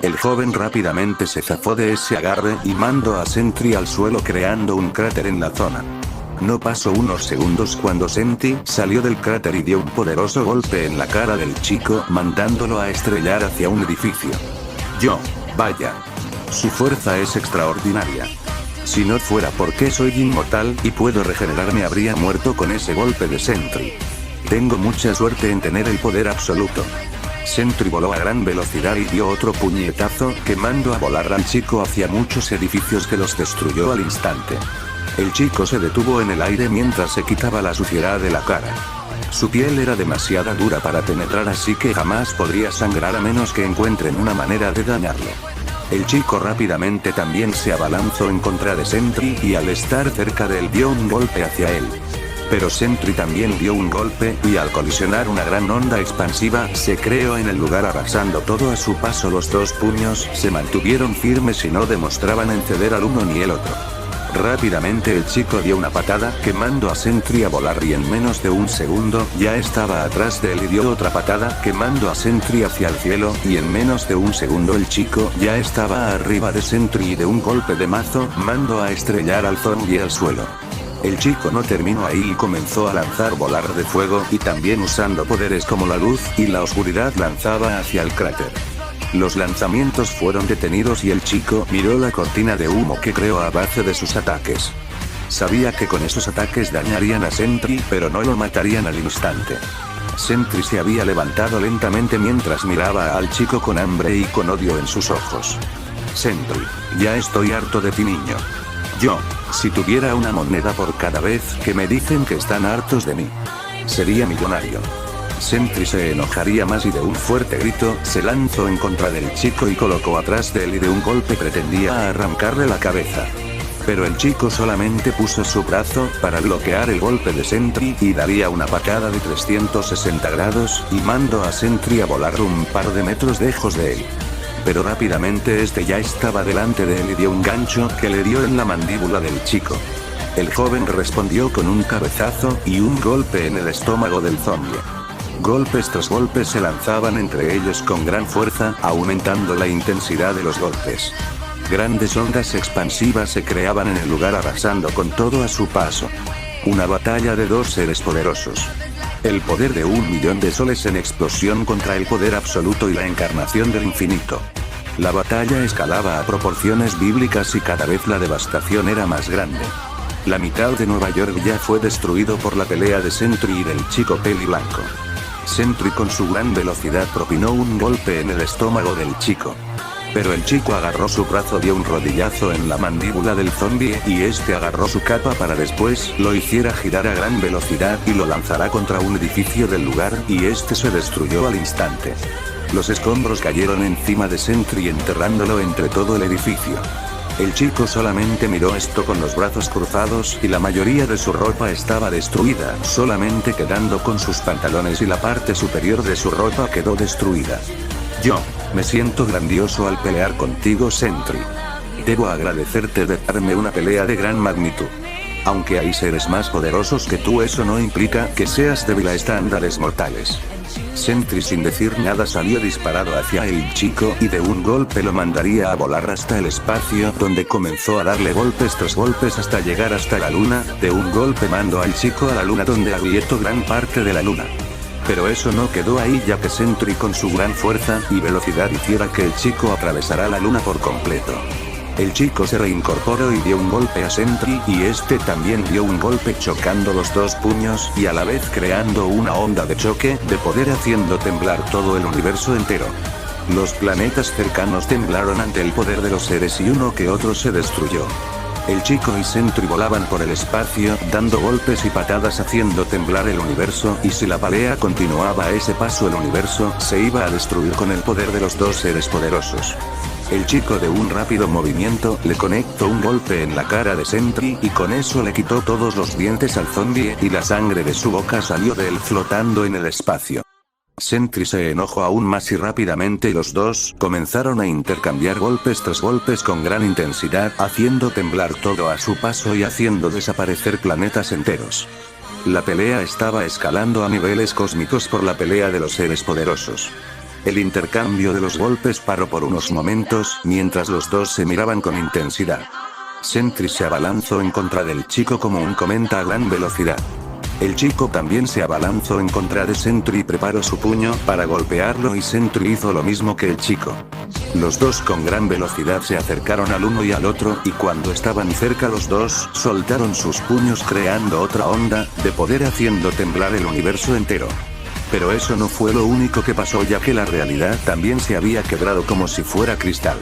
El joven rápidamente se zafó de ese agarre y mandó a Sentry al suelo creando un cráter en la zona. No pasó unos segundos cuando Sentry salió del cráter y dio un poderoso golpe en la cara del chico mandándolo a estrellar hacia un edificio. Yo. Vaya. Su fuerza es extraordinaria. Si no fuera porque soy inmortal y puedo regenerarme habría muerto con ese golpe de Sentry. Tengo mucha suerte en tener el poder absoluto. Sentry voló a gran velocidad y dio otro puñetazo que mandó a volar al chico hacia muchos edificios que los destruyó al instante. El chico se detuvo en el aire mientras se quitaba la suciedad de la cara. Su piel era demasiado dura para penetrar, así que jamás podría sangrar a menos que encuentren una manera de dañarlo. El chico rápidamente también se abalanzó en contra de Sentry y al estar cerca de él dio un golpe hacia él. Pero Sentry también dio un golpe y al colisionar una gran onda expansiva se creó en el lugar arrasando todo a su paso. Los dos puños se mantuvieron firmes y no demostraban en ceder al uno ni el otro. Rápidamente el chico dio una patada que mandó a Sentry a volar y en menos de un segundo ya estaba atrás de él y dio otra patada que mandó a Sentry hacia el cielo y en menos de un segundo el chico ya estaba arriba de Sentry y de un golpe de mazo mandó a estrellar al zombie al suelo. El chico no terminó ahí y comenzó a lanzar bolas de fuego y también usando poderes como la luz y la oscuridad lanzaba hacia el cráter. Los lanzamientos fueron detenidos y el chico miró la cortina de humo que creó a base de sus ataques. Sabía que con esos ataques dañarían a Sentry pero no lo matarían al instante. Sentry se había levantado lentamente mientras miraba al chico con hambre y con odio en sus ojos. Sentry, ya estoy harto de ti, niño. Yo, si tuviera una moneda por cada vez que me dicen que están hartos de mí, sería millonario. Sentry se enojaría más y de un fuerte grito se lanzó en contra del chico y colocó atrás de él y de un golpe pretendía arrancarle la cabeza. Pero el chico solamente puso su brazo para bloquear el golpe de Sentry y daría una patada de 360 grados y mandó a Sentry a volar un par de metros lejos de él. Pero rápidamente este ya estaba delante de él y dio un gancho que le dio en la mandíbula del chico. El joven respondió con un cabezazo y un golpe en el estómago del zombie. Golpes tras golpes se lanzaban entre ellos con gran fuerza, aumentando la intensidad de los golpes. Grandes ondas expansivas se creaban en el lugar arrasando con todo a su paso. Una batalla de dos seres poderosos. El poder de 1.000.000 de soles en explosión contra el poder absoluto y la encarnación del infinito. La batalla escalaba a proporciones bíblicas y cada vez la devastación era más grande. La mitad de Nueva York ya fue destruido por la pelea de Sentry y del chico peli blanco. Sentry con su gran velocidad propinó un golpe en el estómago del chico. Pero el chico agarró su brazo, dio un rodillazo en la mandíbula del zombie y este agarró su capa para después lo hiciera girar a gran velocidad y lo lanzará contra un edificio del lugar y este se destruyó al instante. Los escombros cayeron encima de Sentry enterrándolo entre todo el edificio. El chico solamente miró esto con los brazos cruzados y la mayoría de su ropa estaba destruida, solamente quedando con sus pantalones y la parte superior de su ropa quedó destruida. Yo me siento grandioso al pelear contigo, Sentry. Debo agradecerte de darme una pelea de gran magnitud. Aunque hay seres más poderosos que tú, eso no implica que seas débil a estándares mortales. Sentry sin decir nada salió disparado hacia el chico y de un golpe lo mandaría a volar hasta el espacio, donde comenzó a darle golpes tras golpes hasta llegar hasta la luna. De un golpe mandó al chico a la luna, donde agrietó gran parte de la luna. Pero eso no quedó ahí, ya que Sentry con su gran fuerza y velocidad hiciera que el chico atravesara la luna por completo. El chico se reincorporó y dio un golpe a Sentry y este también dio un golpe, chocando los dos puños y a la vez creando una onda de choque de poder haciendo temblar todo el universo entero. Los planetas cercanos temblaron ante el poder de los seres y uno que otro se destruyó. El chico y Sentry volaban por el espacio, dando golpes y patadas haciendo temblar el universo, y si la pelea continuaba a ese paso el universo se iba a destruir con el poder de los dos seres poderosos. El chico de un rápido movimiento le conectó un golpe en la cara de Sentry y con eso le quitó todos los dientes al zombie y la sangre de su boca salió de él flotando en el espacio. Sentry se enojó aún más y rápidamente los dos comenzaron a intercambiar golpes tras golpes con gran intensidad, haciendo temblar todo a su paso y haciendo desaparecer planetas enteros. La pelea estaba escalando a niveles cósmicos por la pelea de los seres poderosos. El intercambio de los golpes paró por unos momentos, mientras los dos se miraban con intensidad. Sentry se abalanzó en contra del chico como un cometa a gran velocidad. El chico también se abalanzó en contra de Sentry y preparó su puño para golpearlo y Sentry hizo lo mismo que el chico. Los dos con gran velocidad se acercaron al uno y al otro y cuando estaban cerca los dos soltaron sus puños creando otra onda de poder haciendo temblar el universo entero. Pero eso no fue lo único que pasó, ya que la realidad también se había quebrado como si fuera cristal.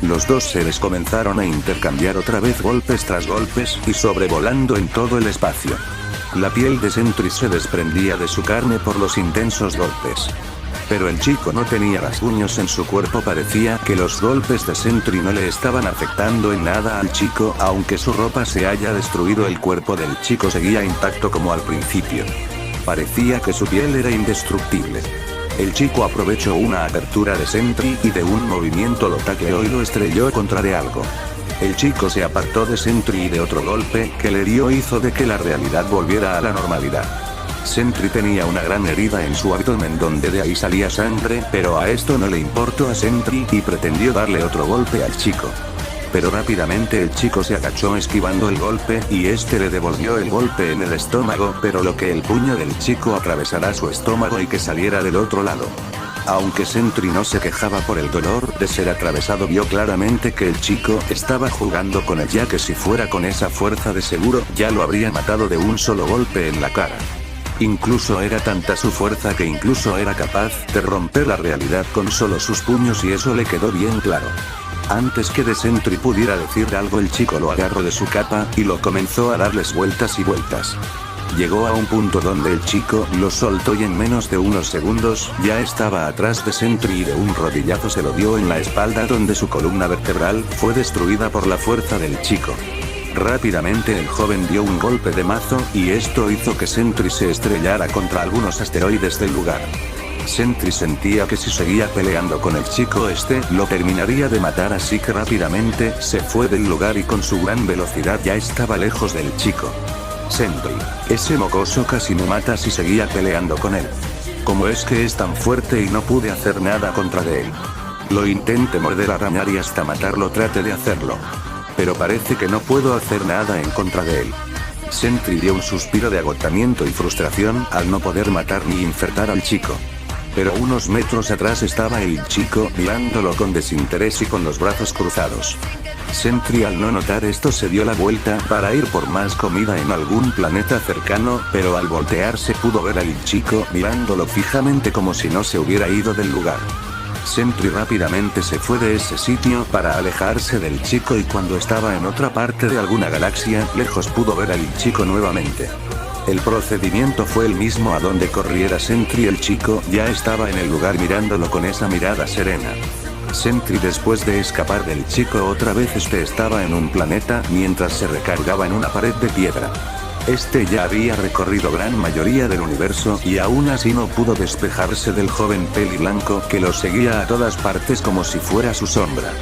Los dos seres comenzaron a intercambiar otra vez golpes tras golpes y sobrevolando en todo el espacio. La piel de Sentry se desprendía de su carne por los intensos golpes. Pero el chico no tenía rasguños en su cuerpo, parecía que los golpes de Sentry no le estaban afectando en nada al chico, aunque su ropa se haya destruido, el cuerpo del chico seguía intacto como al principio. Parecía que su piel era indestructible. El chico aprovechó una apertura de Sentry y de un movimiento lo tacleó y lo estrelló contra de algo. El chico se apartó de Sentry y de otro golpe que le dio hizo de que la realidad volviera a la normalidad. Sentry tenía una gran herida en su abdomen donde de ahí salía sangre, pero a esto no le importó a Sentry y pretendió darle otro golpe al chico. Pero rápidamente el chico se agachó esquivando el golpe y este le devolvió el golpe en el estómago, pero lo que el puño del chico atravesara su estómago y que saliera del otro lado. Aunque Sentry no se quejaba por el dolor de ser atravesado, vio claramente que el chico estaba jugando con él, ya que si fuera con esa fuerza de seguro ya lo habría matado de un solo golpe en la cara. Incluso era tanta su fuerza que incluso era capaz de romper la realidad con solo sus puños y eso le quedó bien claro. Antes que de Sentry pudiera decir algo, el chico lo agarró de su capa y lo comenzó a darles vueltas y vueltas. Llegó a un punto donde el chico lo soltó y en menos de unos segundos ya estaba atrás de Sentry y de un rodillazo se lo dio en la espalda, donde su columna vertebral fue destruida por la fuerza del chico. Rápidamente el joven dio un golpe de mazo y esto hizo que Sentry se estrellara contra algunos asteroides del lugar. Sentry sentía que si seguía peleando con el chico lo terminaría de matar, así que rápidamente se fue del lugar y con su gran velocidad ya estaba lejos del chico. Sentry, ese mocoso casi me mata si seguía peleando con él. ¿Cómo es que es tan fuerte y no pude hacer nada contra de él? Lo intenté morder, arañar y hasta matarlo, traté de hacerlo. Pero parece que no puedo hacer nada en contra de él. Sentry dio un suspiro de agotamiento y frustración al no poder matar ni infartar al chico. Pero unos metros atrás estaba el chico mirándolo con desinterés y con los brazos cruzados. Sentry al no notar esto se dio la vuelta para ir por más comida en algún planeta cercano, pero al voltearse pudo ver al chico mirándolo fijamente como si no se hubiera ido del lugar. Sentry rápidamente se fue de ese sitio para alejarse del chico y cuando estaba en otra parte de alguna galaxia lejos pudo ver al chico nuevamente. El procedimiento fue el mismo a donde corriera Sentry, el chico ya estaba en el lugar mirándolo con esa mirada serena. Sentry después de escapar del chico otra vez estaba en un planeta mientras se recargaba en una pared de piedra. Este ya había recorrido gran mayoría del universo y aún así no pudo despejarse del joven peliblanco que lo seguía a todas partes como si fuera su sombra.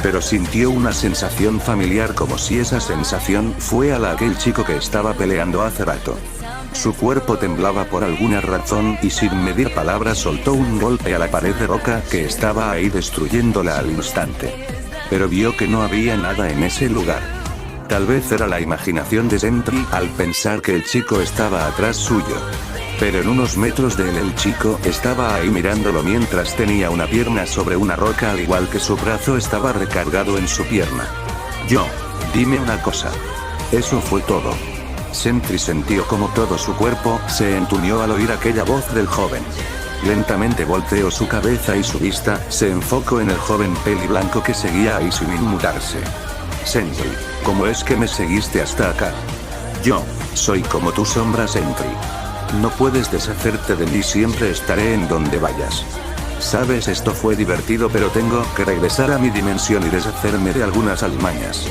Pero sintió una sensación familiar como si esa sensación fuera la aquel chico que estaba peleando hace rato. Su cuerpo temblaba por alguna razón y sin medir palabras soltó un golpe a la pared de roca que estaba ahí destruyéndola al instante. Pero vio que no había nada en ese lugar. Tal vez era la imaginación de Sentry al pensar que el chico estaba atrás suyo. Pero en unos metros de él el chico estaba ahí mirándolo mientras tenía una pierna sobre una roca al igual que su brazo estaba recargado en su pierna. Dime una cosa. Eso fue todo. Sentry sintió como todo su cuerpo se entumió al oír aquella voz del joven. Lentamente volteó su cabeza y su vista se enfocó en el joven peliblanco que seguía ahí sin inmutarse. Sentry, ¿cómo es que me seguiste hasta acá? Soy como tu sombra, Sentry. No puedes deshacerte de mí, siempre estaré en donde vayas. Sabes, esto fue divertido pero tengo que regresar a mi dimensión y deshacerme de algunas alimañas.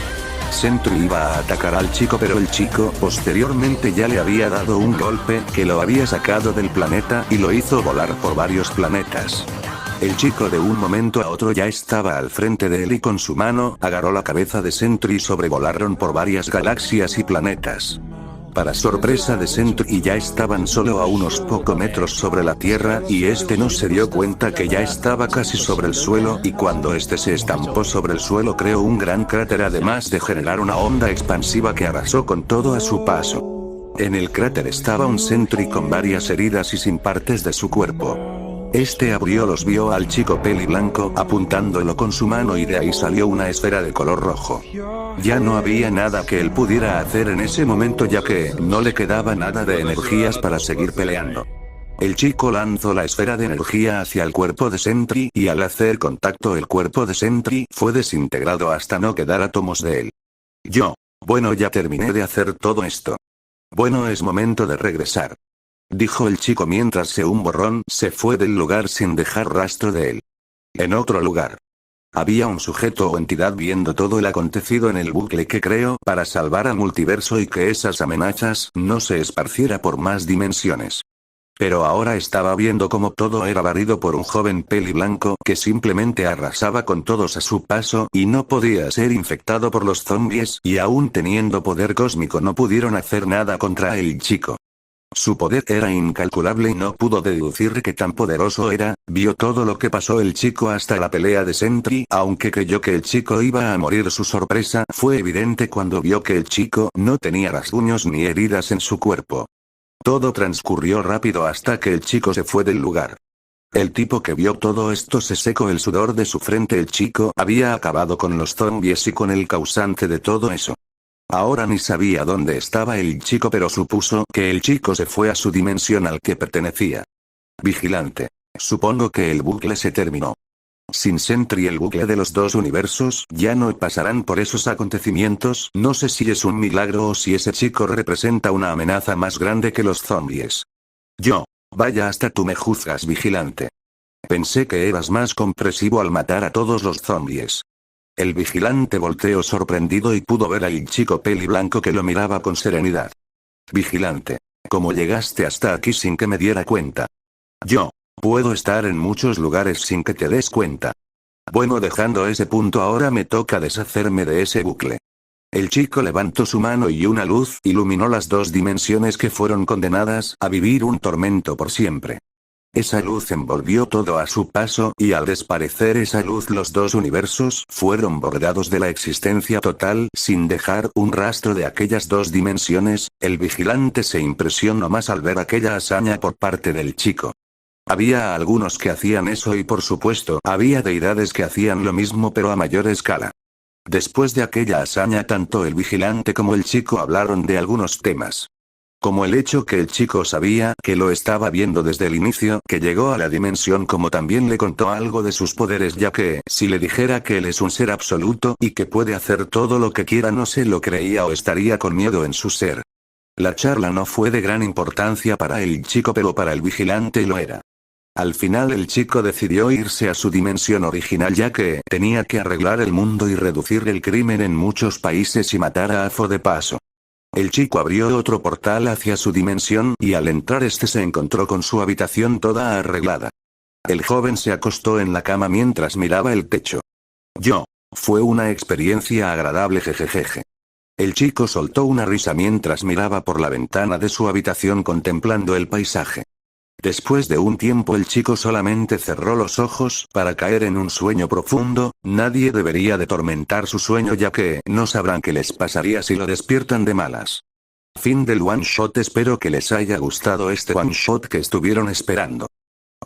Sentry iba a atacar al chico pero el chico posteriormente ya le había dado un golpe que lo había sacado del planeta y lo hizo volar por varios planetas. El chico de un momento a otro ya estaba al frente de él y con su mano agarró la cabeza de Sentry y sobrevolaron por varias galaxias y planetas. Para sorpresa de Sentry ya estaban solo a unos pocos metros sobre la Tierra y este no se dio cuenta que ya estaba casi sobre el suelo y cuando este se estampó sobre el suelo creó un gran cráter además de generar una onda expansiva que arrasó con todo a su paso. En el cráter estaba un Sentry con varias heridas y sin partes de su cuerpo. Este vio al chico peliblanco apuntándolo con su mano y de ahí salió una esfera de color rojo. Ya no había nada que él pudiera hacer en ese momento ya que no le quedaba nada de energías para seguir peleando. El chico lanzó la esfera de energía hacia el cuerpo de Sentry y al hacer contacto el cuerpo de Sentry fue desintegrado hasta no quedar átomos de él. Bueno, ya terminé de hacer todo esto. Bueno, es momento de regresar. Dijo el chico mientras un borrón se fue del lugar sin dejar rastro de él. En otro lugar. Había un sujeto o entidad viendo todo el acontecido en el bucle que creó para salvar al multiverso y que esas amenazas no se esparciera por más dimensiones. Pero ahora estaba viendo cómo todo era barrido por un joven peliblanco que simplemente arrasaba con todos a su paso y no podía ser infectado por los zombies y aún teniendo poder cósmico no pudieron hacer nada contra el chico. Su poder era incalculable y no pudo deducir qué tan poderoso era, vio todo lo que pasó el chico hasta la pelea de Sentry, aunque creyó que el chico iba a morir. Su sorpresa fue evidente cuando vio que el chico no tenía rasguños ni heridas en su cuerpo. Todo transcurrió rápido hasta que el chico se fue del lugar. El tipo que vio todo esto se secó el sudor de su frente. El chico había acabado con los zombies y con el causante de todo eso. Ahora ni sabía dónde estaba el chico pero supuso que el chico se fue a su dimensión al que pertenecía. Vigilante. Supongo que el bucle se terminó. Sin Sentry el bucle de los dos universos ya no pasarán por esos acontecimientos. No sé si es un milagro o si ese chico representa una amenaza más grande que los zombies. Vaya, hasta tú me juzgas, vigilante. Pensé que eras más comprensivo al matar a todos los zombies. El vigilante volteó sorprendido y pudo ver al chico peliblanco que lo miraba con serenidad. Vigilante. ¿Cómo llegaste hasta aquí sin que me diera cuenta? Puedo estar en muchos lugares sin que te des cuenta. Bueno, dejando ese punto ahora me toca deshacerme de ese bucle. El chico levantó su mano y una luz iluminó las dos dimensiones que fueron condenadas a vivir un tormento por siempre. Esa luz envolvió todo a su paso y al desaparecer esa luz los dos universos fueron borrados de la existencia total sin dejar un rastro de aquellas dos dimensiones. El vigilante se impresionó más al ver aquella hazaña por parte del chico. Había algunos que hacían eso y por supuesto había deidades que hacían lo mismo pero a mayor escala. Después de aquella hazaña tanto el vigilante como el chico hablaron de algunos temas. Como el hecho que el chico sabía que lo estaba viendo desde el inicio, que llegó a la dimensión, como también le contó algo de sus poderes, ya que, si le dijera que él es un ser absoluto y que puede hacer todo lo que quiera, no se lo creía o estaría con miedo en su ser. La charla no fue de gran importancia para el chico, pero para el vigilante lo era. Al final el chico decidió irse a su dimensión original, ya que tenía que arreglar el mundo y reducir el crimen en muchos países y matar a Afo de paso. El chico abrió otro portal hacia su dimensión y al entrar se encontró con su habitación toda arreglada. El joven se acostó en la cama mientras miraba el techo. Fue una experiencia agradable, jejejeje. El chico soltó una risa mientras miraba por la ventana de su habitación contemplando el paisaje. Después de un tiempo el chico solamente cerró los ojos para caer en un sueño profundo. Nadie debería de tormentar su sueño, ya que no sabrán qué les pasaría si lo despiertan de malas. Fin del one shot. Espero que les haya gustado este one shot que estuvieron esperando.